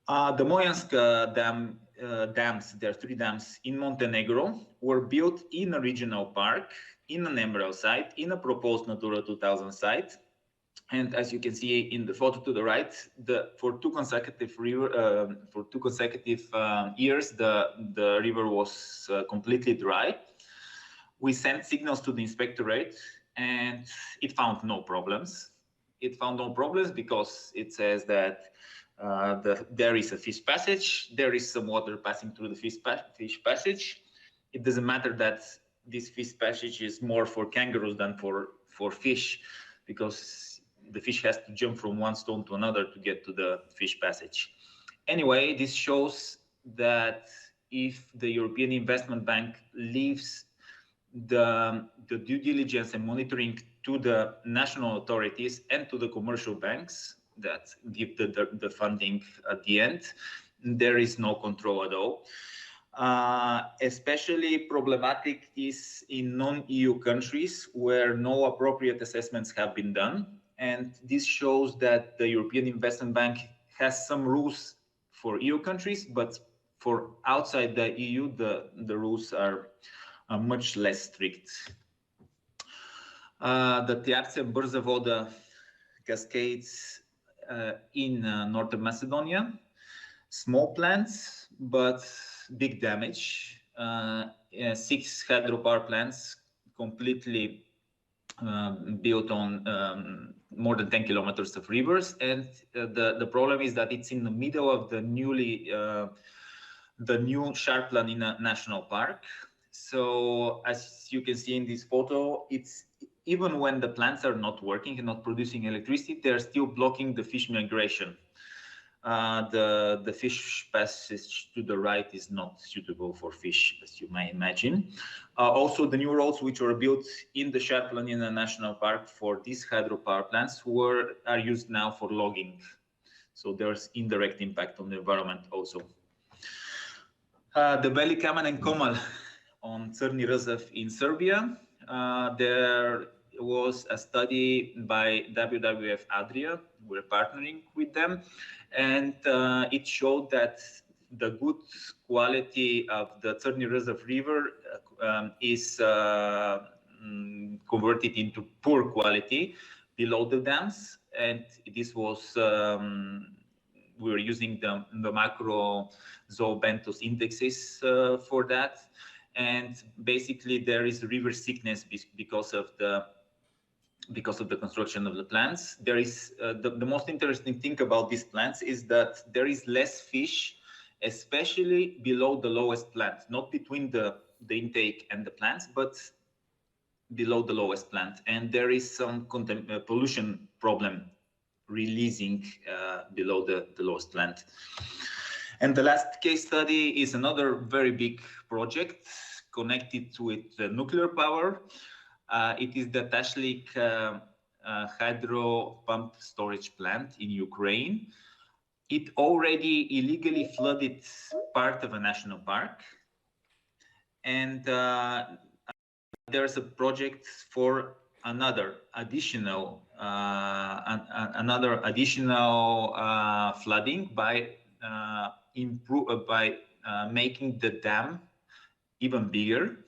The Mojanska dams, there are 3 dams in Montenegro, were built in a regional park, in an emerald site, in a proposed Natura 2000 site. And as you can see in the photo to the right, for two consecutive years, the river was completely dry. We sent signals to the inspectorate, and it found no problems. It found no problems because it says that there is a fish passage, there is some water passing through the fish passage. It doesn't matter that this fish passage is more for kangaroos than for fish, because the fish has to jump from one stone to another to get to the fish passage. Anyway, this shows that if the European Investment Bank leaves the due diligence and monitoring to the national authorities and to the commercial banks that give the funding at the end, there is no control at all. Especially problematic is in non-EU countries where no appropriate assessments have been done. And this shows that the European Investment Bank has some rules for EU countries, but for outside the EU, the rules are much less strict. The Tiarce and Brză Vodă cascades in Northern Macedonia, small plants, but big damage. 6 hydropower plants completely built on more than 10 kilometers of rivers, and the problem is that it's in the middle of the new Sharpland in a national park. So as you can see in this photo, it's even when the plants are not working and not producing electricity, they're still blocking the fish migration. The fish passage to the right is not suitable for fish, as you may imagine. Also, the new roads which were built in the Shetland National Park for these hydropower plants are used now for logging. So there's indirect impact on the environment also. The Beli Kamen and Komal on Crni Rzev in Serbia. There was a study by WWF Adria. We're partnering with them. And it showed that the good quality of the Crni Rzev River is converted into poor quality below the dams. And this was, we were using the macro zoobentos indexes for that. And basically there is river sickness because of the construction of the plants. There is the most interesting thing about these plants is that there is less fish, especially below the lowest plant, not between the intake and the plants, but below the lowest plant. And there is some pollution problem releasing below the lowest plant. And the last case study is another very big project connected with the nuclear power. It is the Teslig hydro pump storage plant in Ukraine. It already illegally flooded part of a national park. And there's a project for another additional flooding by making the dam even bigger.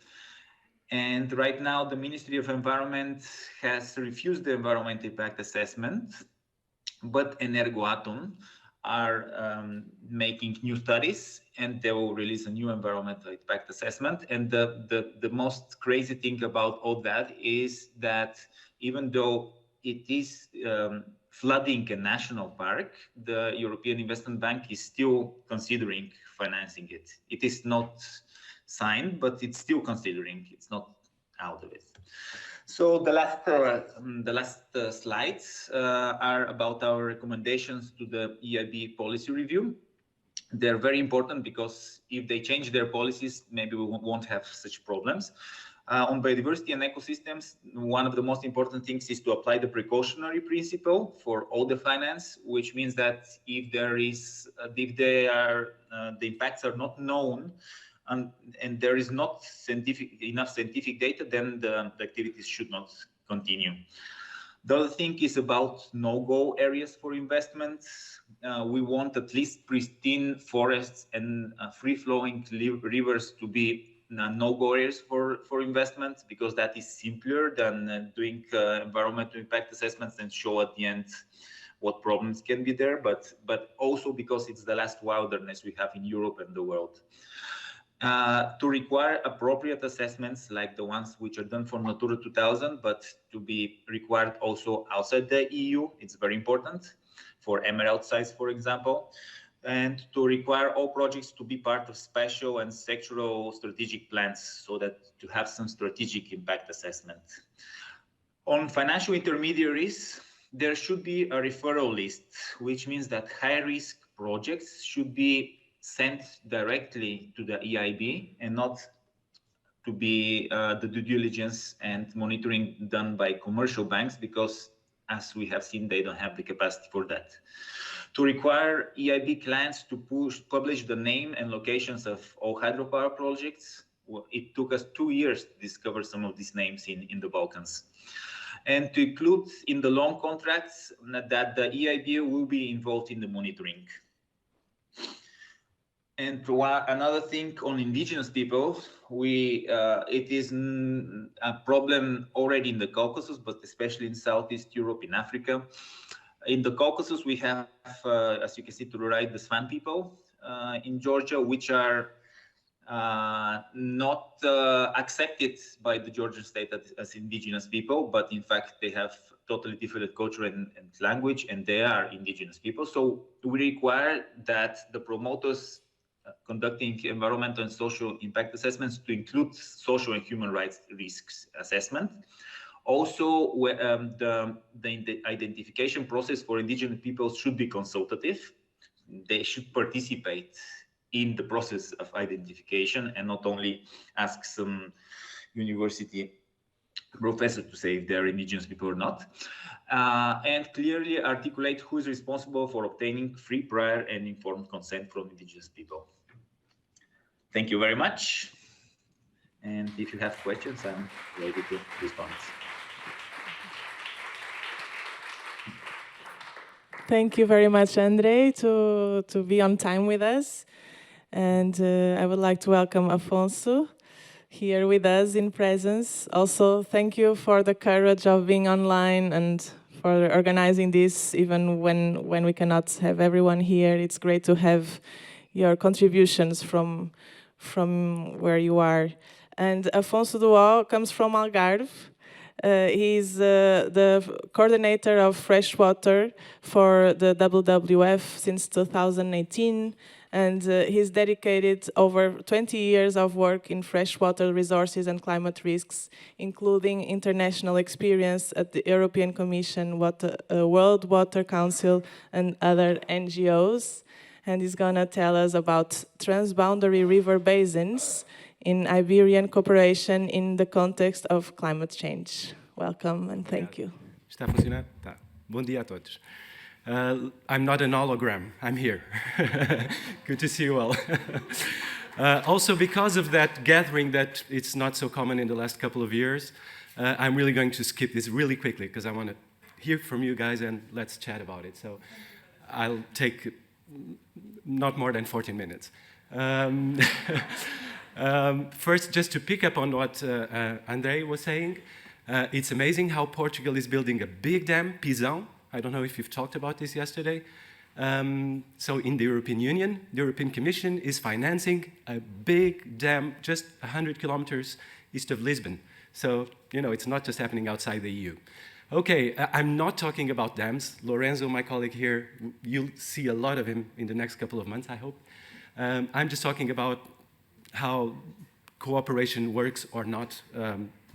And right now, the Ministry of Environment has refused the environmental impact assessment, but Energoatom are making new studies, and they will release a new environmental impact assessment. And the most crazy thing about all that is that even though it is flooding a national park, the European Investment Bank is still considering financing it. It is not signed, but it's still considering. It's not out of it. So the last slides are about our recommendations to the EIB policy review. They're very important because if they change their policies, maybe we won't have such problems. On biodiversity and ecosystems, one of the most important things is to apply the precautionary principle for all the finance, which means that if the impacts are not known, and there is not enough scientific data, then the activities should not continue. The other thing is about no-go areas for investments. We want at least pristine forests and free-flowing rivers to be no-go areas for investments, because that is simpler than doing environmental impact assessments and show at the end what problems can be there, but also because it's the last wilderness we have in Europe and the world. To require appropriate assessments like the ones which are done for Natura 2000, but to be required also outside the EU, it's very important, for emerald sites, for example, and to require all projects to be part of special and sectoral strategic plans, so that to have some strategic impact assessment. On financial intermediaries, there should be a referral list, which means that high-risk projects should be sent directly to the EIB and not to be the due diligence and monitoring done by commercial banks, because as we have seen, they don't have the capacity for that. To require EIB clients to publish the name and locations of all hydropower projects, it took us 2 years to discover some of these names in the Balkans. And to include in the loan contracts that the EIB will be involved in the monitoring. And another thing on indigenous people, it is a problem already in the Caucasus, but especially in Southeast Europe, in Africa. In the Caucasus, we have, as you can see to the right, the Svan people in Georgia, which are not accepted by the Georgian state as indigenous people, but in fact, they have totally different culture and language, and they are indigenous people. So we require that the promoters conducting environmental and social impact assessments to include social and human rights risks assessment. Also, the identification process for indigenous peoples should be consultative. they should participate in the process of identification and not only ask some university professor to say if they're indigenous people or not, and clearly articulate who is responsible for obtaining free, prior, and informed consent from indigenous people. Thank you very much. And if you have questions, I'm ready to respond. Thank you very much, Andre, to be on time with us. And I would like to welcome Afonso here with us in presence. Also, thank you for the courage of being online and for organizing this, even when we cannot have everyone here. It's great to have your contributions from where you are. And Afonso Duó comes from Algarve. He's the coordinator of freshwater for the WWF since 2018, and he's dedicated over 20 years of work in freshwater resources and climate risks, including international experience at the European Commission, World Water Council, and other NGOs. And he's gonna tell us about transboundary river basins in Iberian cooperation in the context of climate change. Welcome and thank you. Está a funcionar? Tá. Bom dia a todos. I'm not an hologram, I'm here. Good to see you all. Also, because of that gathering that it's not so common in the last couple of years, I'm really going to skip this really quickly because I want to hear from you guys and let's chat about it. So I'll take not more than 14 minutes. First, just to pick up on what Andre was saying, it's amazing how Portugal is building a big dam, Pisão. I don't know if you've talked about this yesterday. So in the European Union, the European Commission is financing a big dam just 100 kilometers east of Lisbon. So, you know, it's not just happening outside the EU. Okay, I'm not talking about dams. Lorenzo, my colleague here, you'll see a lot of him in the next couple of months, I hope. I'm just talking about how cooperation works or not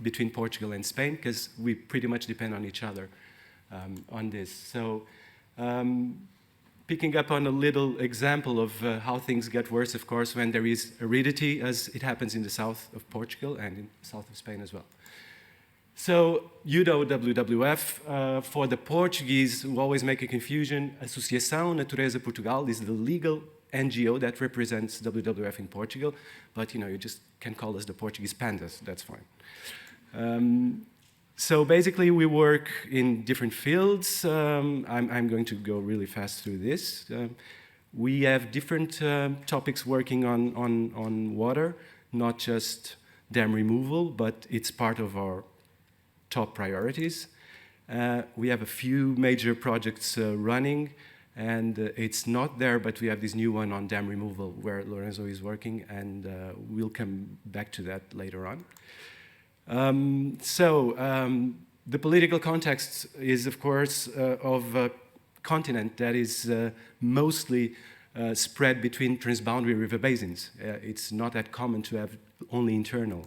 between Portugal and Spain, because we pretty much depend on each other on this. So picking up on a little example of how things get worse, of course, when there is aridity, as it happens in the south of Portugal and in the south of Spain as well. So, you know WWF. For the Portuguese who always make a confusion, Associação Natureza Portugal is the legal NGO that represents WWF in Portugal, but you know, you just can call us the Portuguese pandas, that's fine. So basically we work in different fields. I'm going to go really fast through this. We have different topics working on water, not just dam removal, but it's part of our top priorities. We have a few major projects running, and it's not there, but we have this new one on dam removal where Lorenzo is working, and we'll come back to that later on. The political context is, of course, of a continent that is mostly spread between transboundary river basins. It's not that common to have only internal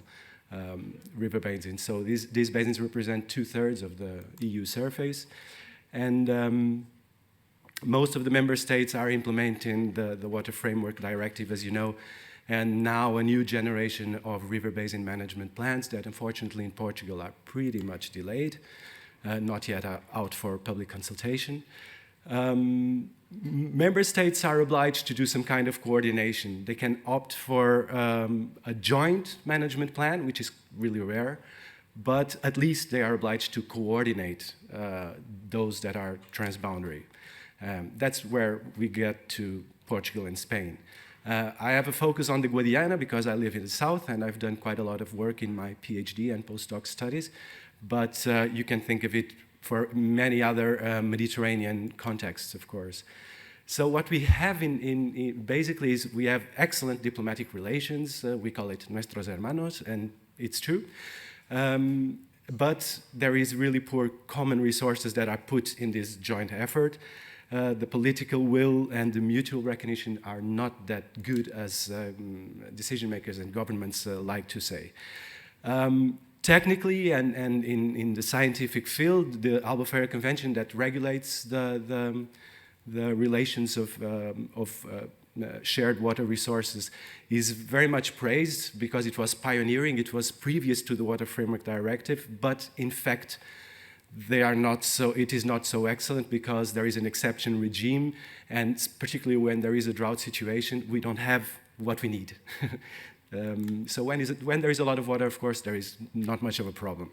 river basins. So these basins represent 2/3 of the EU surface. And most of the member states are implementing the Water Framework Directive, as you know, and now a new generation of river basin management plans that unfortunately in Portugal are pretty much delayed, not yet out for public consultation. Member states are obliged to do some kind of coordination. They can opt for a joint management plan, which is really rare, but at least they are obliged to coordinate those that are transboundary. That's where we get to Portugal and Spain. I have a focus on the Guadiana because I live in the south and I've done quite a lot of work in my PhD and postdoc studies, but you can think of it for many other Mediterranean contexts, of course. So what we have basically is we have excellent diplomatic relations. We call it nuestros hermanos, and it's true. But there is really poor common resources that are put in this joint effort. The political will and the mutual recognition are not that good as decision makers and governments like to say. Technically and in the scientific field, the Albufeira Convention that regulates the the relations of shared water resources is very much praised because it was pioneering, it was previous to the Water Framework Directive, but in fact, it is not so excellent because there is an exception regime, and particularly when there is a drought situation, we don't have what we need. So when there is a lot of water, of course, there is not much of a problem.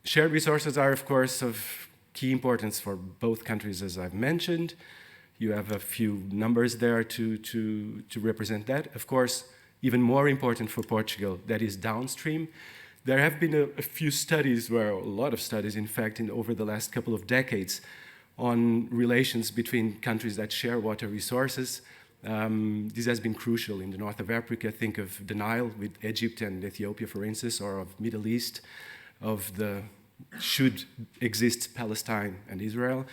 Shared resources are, of course, of key importance for both countries, as I've mentioned. You have a few numbers there to represent that. Of course, even more important for Portugal, that is downstream. There have been a few studies, a lot of studies, in fact, over the last couple of decades on relations between countries that share water resources. This has been crucial in the north of Africa. Think of the Nile with Egypt and Ethiopia, for instance, or of Middle East, of the should exist Palestine and Israel.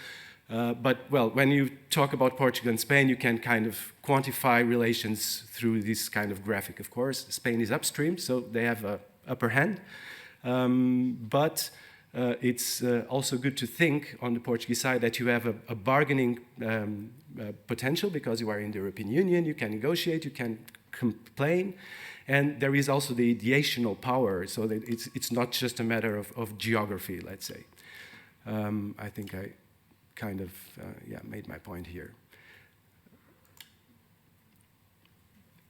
But when you talk about Portugal and Spain, you can kind of quantify relations through this kind of graphic, of course. Spain is upstream, so they have an upper hand. But it's also good to think on the Portuguese side that you have a bargaining potential because you are in the European Union, you can negotiate, you can complain, and there is also the ideational power, so that it's not just a matter of geography, let's say. I think I kind of made my point here.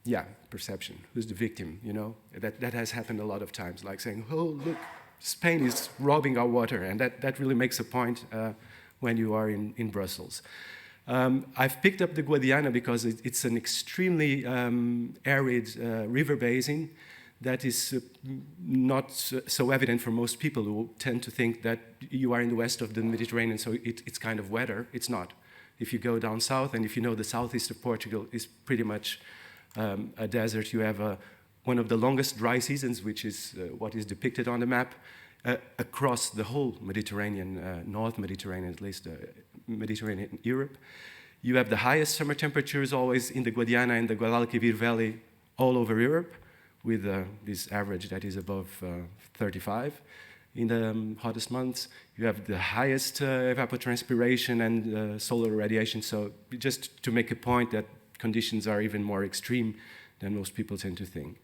Yeah, perception. Who's the victim? You know, that has happened a lot of times, like saying, "Oh, look, Spain is robbing our water," and that really makes a point when you are in Brussels. I've picked up the Guadiana because it's an extremely arid river basin that is not so evident for most people who tend to think that you are in the west of the Mediterranean, so it's kind of wetter. It's not. If you go down south, and if you know the southeast of Portugal is pretty much a desert, you have one of the longest dry seasons, which is what is depicted on the map, across the whole Mediterranean, North Mediterranean, at least Mediterranean Europe. You have the highest summer temperatures always in the Guadiana and the Guadalquivir Valley all over Europe, with this average that is above 35 in the hottest months. You have the highest evapotranspiration and solar radiation. So just to make a point that conditions are even more extreme than most people tend to think.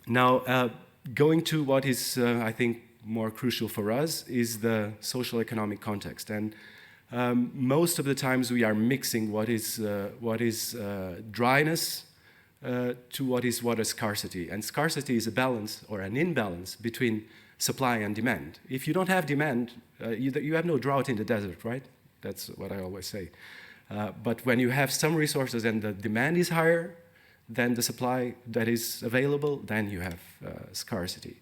Now, going to what is, I think, more crucial for us is the social economic context. And most of the times we are mixing what is dryness to what is water scarcity. And scarcity is a balance or an imbalance between supply and demand. If you don't have demand, you have no drought in the desert, right? That's what I always say. But when you have some resources and the demand is higher than the supply that is available, then you have scarcity.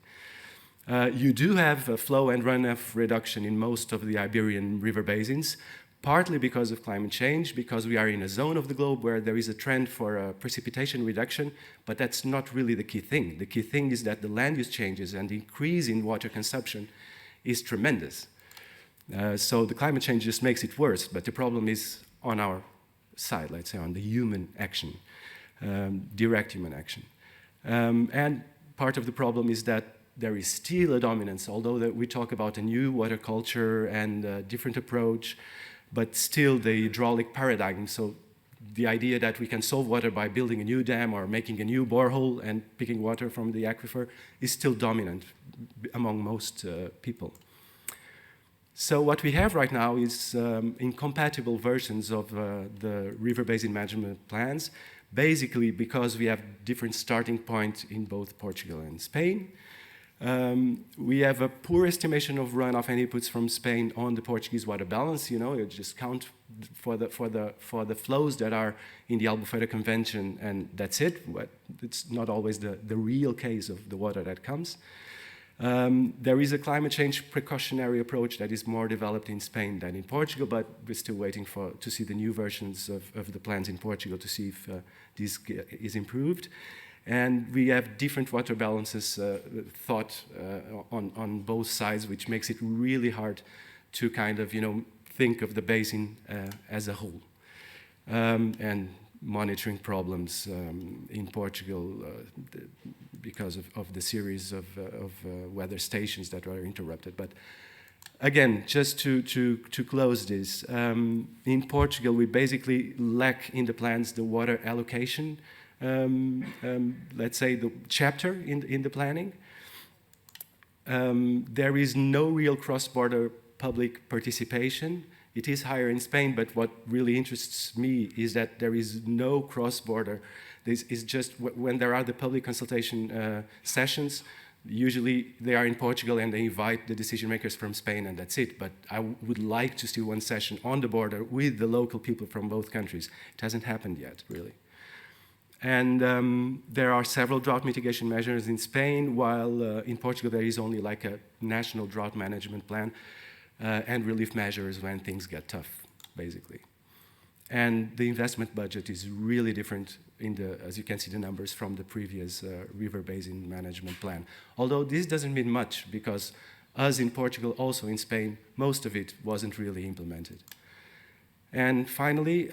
You do have a flow and runoff reduction in most of the Iberian river basins, partly because of climate change, because we are in a zone of the globe where there is a trend for precipitation reduction, but that's not really the key thing. The key thing is that the land use changes and the increase in water consumption is tremendous. So the climate change just makes it worse, but the problem is on our side, let's say, on the human action, direct human action. And part of the problem is that there is still a dominance, although that we talk about a new water culture and a different approach, but still the hydraulic paradigm. So the idea that we can solve water by building a new dam or making a new borehole and picking water from the aquifer is still dominant among most people. So what we have right now is incompatible versions of the river basin management plans, basically because we have different starting points in both Portugal and Spain. We have a poor estimation of runoff and inputs from Spain on the Portuguese water balance. You just count for the flows that are in the Albufeira Convention, and that's it. But it's not always the real case of the water that comes. There is a climate change precautionary approach that is more developed in Spain than in Portugal, but we're still waiting to see the new versions of the plans in Portugal to see if this is improved. And we have different water balances thought on both sides, which makes it really hard to kind of, think of the basin as a whole. And monitoring problems in Portugal because of the series of weather stations that were interrupted. But again, just to close this, in Portugal, we basically lack in the plans the water allocation, let's say the chapter in the planning. There is no real cross-border public participation. It is higher in Spain, but what really interests me is that there is no cross-border. This is just when there are the public consultation sessions, usually they are in Portugal and they invite the decision makers from Spain and that's it. But I would like to see one session on the border with the local people from both countries. It hasn't happened yet, really. And there are several drought mitigation measures in Spain, while in Portugal there is only like a national drought management plan and relief measures when things get tough, basically. And the investment budget is really different as you can see the numbers from the previous river basin management plan. Although this doesn't mean much because us in Portugal, also in Spain, most of it wasn't really implemented. And finally,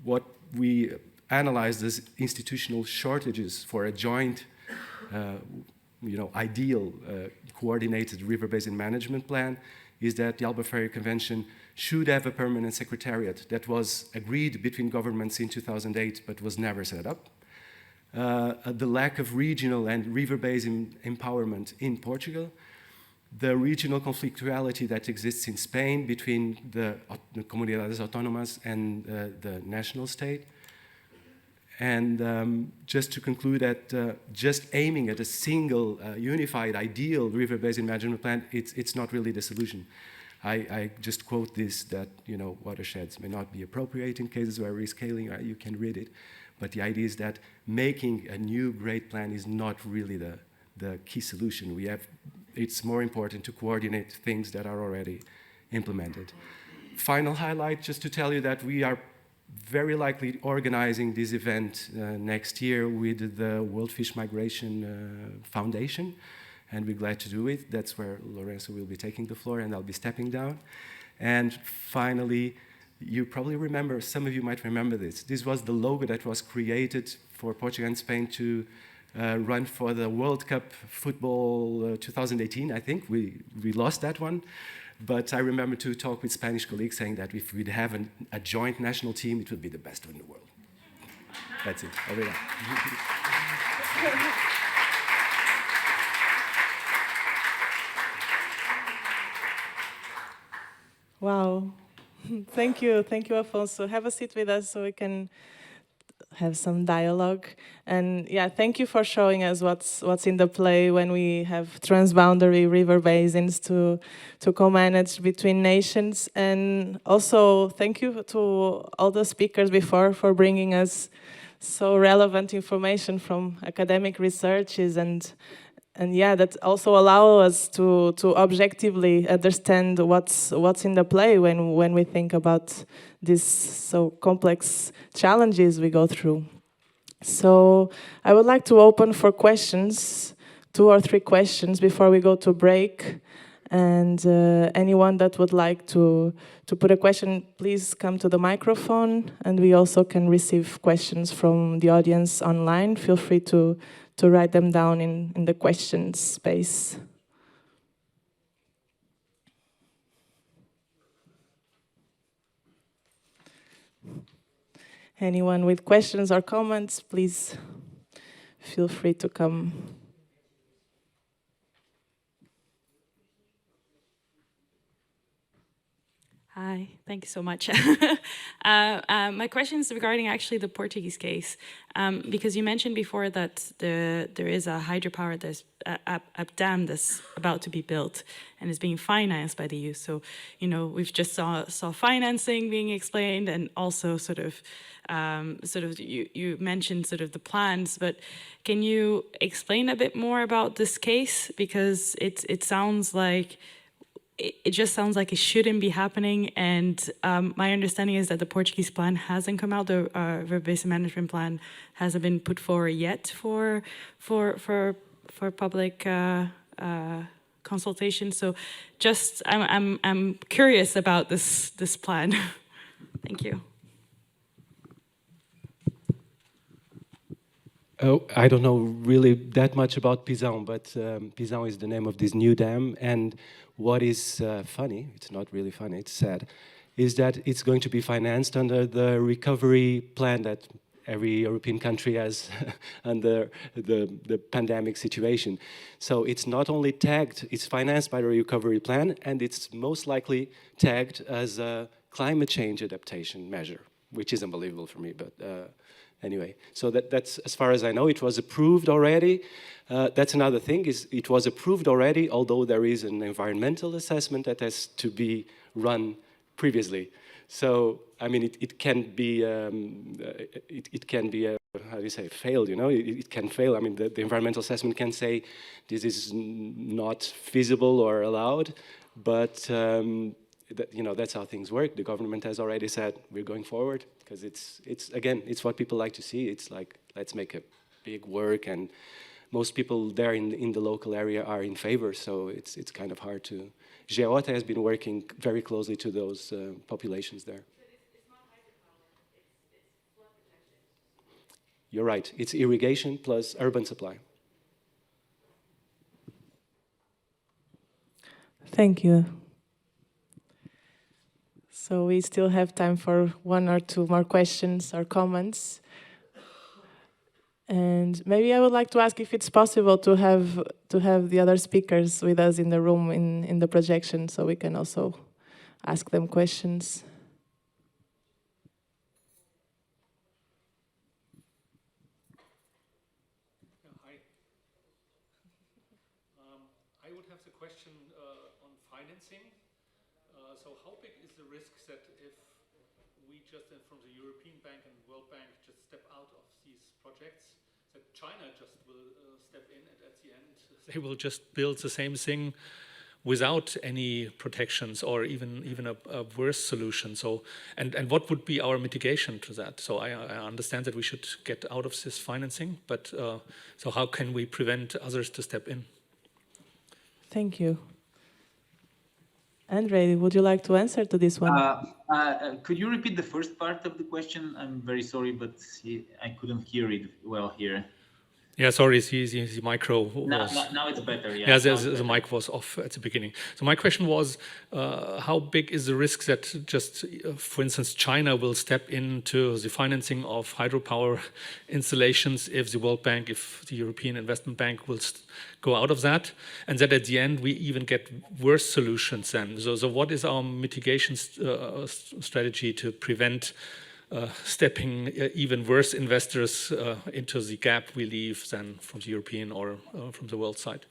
what we analyzed as institutional shortages for a joint, ideal coordinated river basin management plan is that the Albufeira Convention should have a permanent secretariat that was agreed between governments in 2008 but was never set up. The lack of regional and river basin empowerment in Portugal, the regional conflictuality that exists in Spain between the comunidades autónomas and the national state. And just to conclude that just aiming at a single unified ideal river basin management plan, it's not really the solution. I just quote this, that watersheds may not be appropriate in cases where rescaling, you can read it, but the idea is that making a new great plan is not really the key solution. It's more important to coordinate things that are already implemented. Final highlight, just to tell you that we are very likely organizing this event next year with the World Fish Migration Foundation, and we're glad to do it. That's where Lorenzo will be taking the floor, and I'll be stepping down. And finally, you probably remember, some of you might remember this. This was the logo that was created for Portugal and Spain to run for the World Cup football 2018, I think. We lost that one. But I remember to talk with Spanish colleagues saying that if we'd have a joint national team, it would be the best in the world. That's it. Obrigado. Wow. Thank you, Afonso. Have a seat with us so we can have some dialogue. And yeah, thank you for showing us what's in the play when we have transboundary river basins to co-manage between nations. And also thank you to all the speakers before for bringing us so relevant information from academic researches and yeah, that also allow us to objectively understand what's in the play when we think about these so complex challenges we go through. So I would like to open for questions, 2 or 3 questions before we go to break. And anyone that would like to put a question, please come to the microphone. And we also can receive questions from the audience online. Feel free to write them down in the questions space. Anyone with questions or comments, please feel free to come. Hi, thank you so much. My question is regarding actually the Portuguese case, because you mentioned before that there is a hydropower, there's a dam that's about to be built and is being financed by the EU. So, we've just saw financing being explained, and also you mentioned sort of the plans, but can you explain a bit more about this case? Because it sounds like it just sounds like it shouldn't be happening, and my understanding is that the Portuguese plan hasn't come out. The river basin management plan hasn't been put forward yet for public consultation. So, just I'm curious about this plan. Thank you. Oh, I don't know really that much about Pisão, but Pisão is the name of this new dam. And what is funny, it's not really funny, it's sad, is that it's going to be financed under the recovery plan that every European country has under the pandemic situation. So it's not only tagged, it's financed by the recovery plan, and it's most likely tagged as a climate change adaptation measure, which is unbelievable for me, but anyway. So that's, as far as I know, it was approved already. That's another thing, is it was approved already, although there is an environmental assessment that has to be run previously. So, I mean, it can be, it can be, how do you say, failed, you know, it can fail. I mean, the environmental assessment can say this is not feasible or allowed, but, you know, that's how things work. The government has already said we're going forward, because it's again, it's what people like to see. It's like, let's make a big work, and most people there in the local area are in favor, so it's kind of hard to. Geota has been working very closely to those populations there. It's not hydropower, it's flood protection. You're right, it's irrigation plus urban supply. Thank you. So we still have time for one or two more questions or comments. And maybe I would like to ask if it's possible to have the other speakers with us in the room in the projection, so we can also ask them questions. Hi. I would have the question on financing. So how big is the risk that if we just from the European Bank and World Bank just step out of these projects, that China just will step in, and at the end they will just build the same thing without any protections, or even a worse solution? So, and what would be our mitigation to that? So I understand that we should get out of this financing, but so how can we prevent others to step in? Thank you. Andre, would you like to answer to this one? Could you repeat the first part of the question? I'm very sorry, but I couldn't hear it well here. Yeah, sorry, the micro was... Now it's better, yeah. Yeah, the mic was off at the beginning. So my question was, how big is the risk that just, for instance, China will step into the financing of hydropower installations if the World Bank, if the European Investment Bank will go out of that, and that at the end we even get worse solutions then? So what is our mitigation strategy to prevent stepping even worse investors into the gap we leave than from the European or from the world side?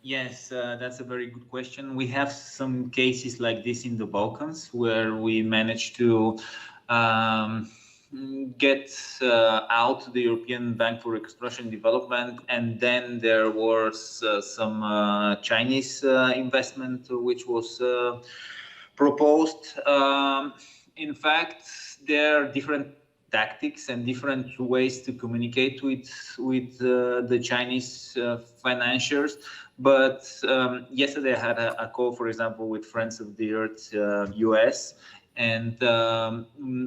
Yes, that's a very good question. We have some cases like this in the Balkans where we managed to get out the European Bank for Reconstruction and Development, and then there was some Chinese investment which was proposed. In fact, there are different tactics and different ways to communicate with the Chinese financiers. But yesterday I had a call, for example, with Friends of the Earth US, and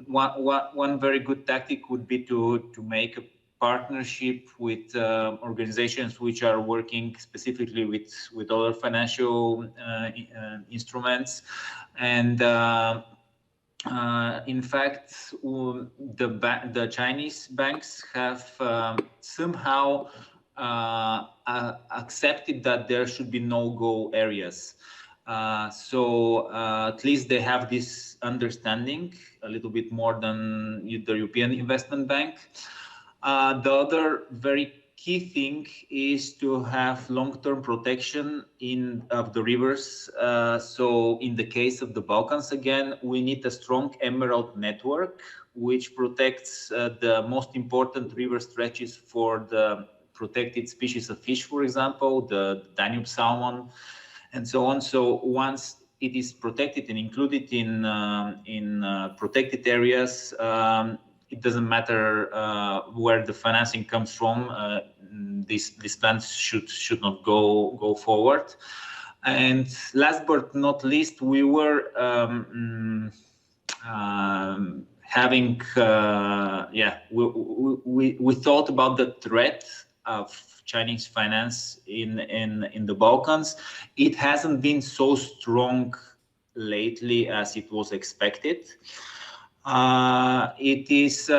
one very good tactic would be to make a partnership with organizations which are working specifically with other financial instruments. And in fact, the Chinese banks have somehow accepted that there should be no-go areas. So at least they have this understanding a little bit more than the European Investment Bank. The other very key thing is to have long-term protection of the rivers. So in the case of the Balkans, again, we need a strong emerald network, which protects the most important river stretches for the protected species of fish, for example, the Danube salmon, and so on. So once it is protected and included in protected areas, it doesn't matter where the financing comes from. These plans should not go forward. And last but not least, we were having, we thought about the threat of Chinese finance in the Balkans. It hasn't been so strong lately as it was expected. It is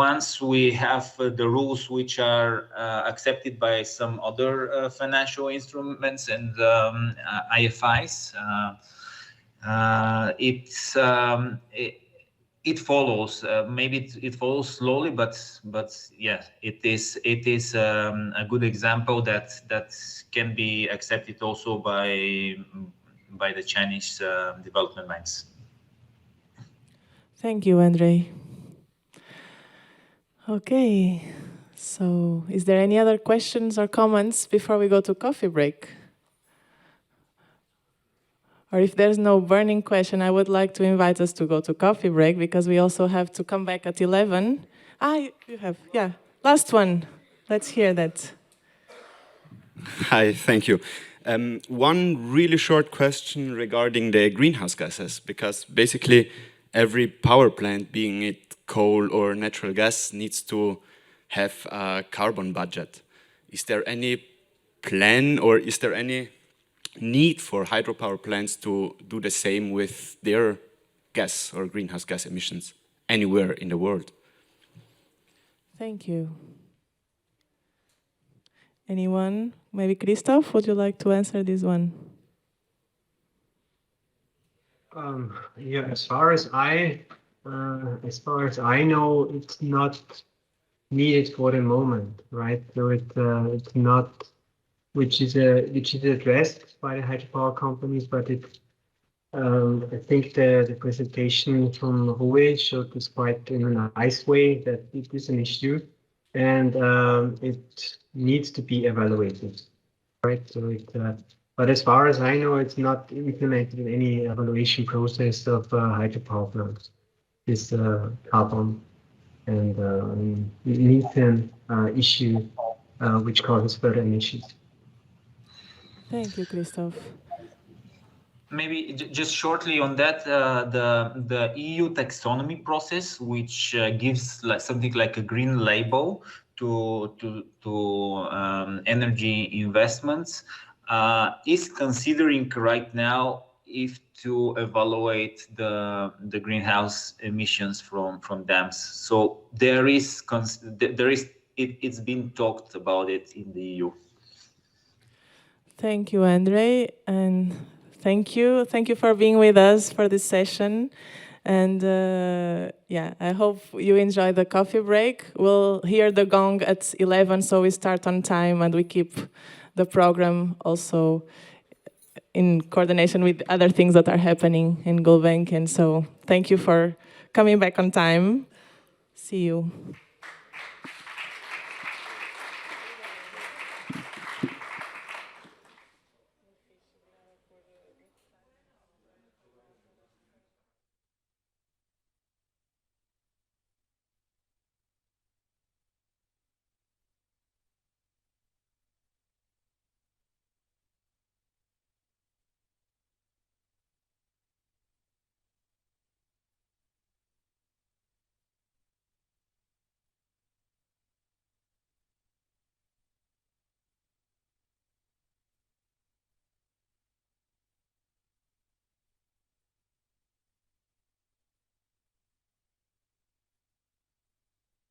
once we have the rules which are accepted by some other financial instruments and IFIs, it follows. Maybe it follows slowly, but yeah, it is a good example that can be accepted also by the Chinese development banks. Thank you, Andrei. Okay, so is there any other questions or comments before we go to coffee break? Or if there's no burning question, I would like to invite us to go to coffee break because we also have to come back at 11. You have, yeah. Last one. Let's hear that. Hi, thank you. One really short question regarding the greenhouse gases, because basically every power plant, being it coal or natural gas, needs to have a carbon budget. Is there any plan or is there any need for hydropower plants to do the same with their gas or greenhouse gas emissions anywhere in the world? Thank you. Anyone? Maybe Christoph, would you like to answer this one? Yeah, as far as I know, it's not needed for the moment, right? So it's not, which is addressed by the hydropower companies, but I think the presentation from Rui showed this quite in a nice way that it is an issue, and it needs to be evaluated, right? So but as far as I know, it's not implemented in any evaluation process of hydropower plants. This carbon and methane issue, which causes further emissions. Thank you, Christoph. Maybe just shortly on that, the EU taxonomy process, which gives something like a green label to energy investments, is considering right now if to evaluate the greenhouse emissions from dams. So it's been talked about it in the EU. Thank you, Andrei, and thank you for being with us for this session. And I hope you enjoy the coffee break. We'll hear the gong at 11, so we start on time and we keep the program also in coordination with other things that are happening in Gulbenkian. So thank you for coming back on time. See you.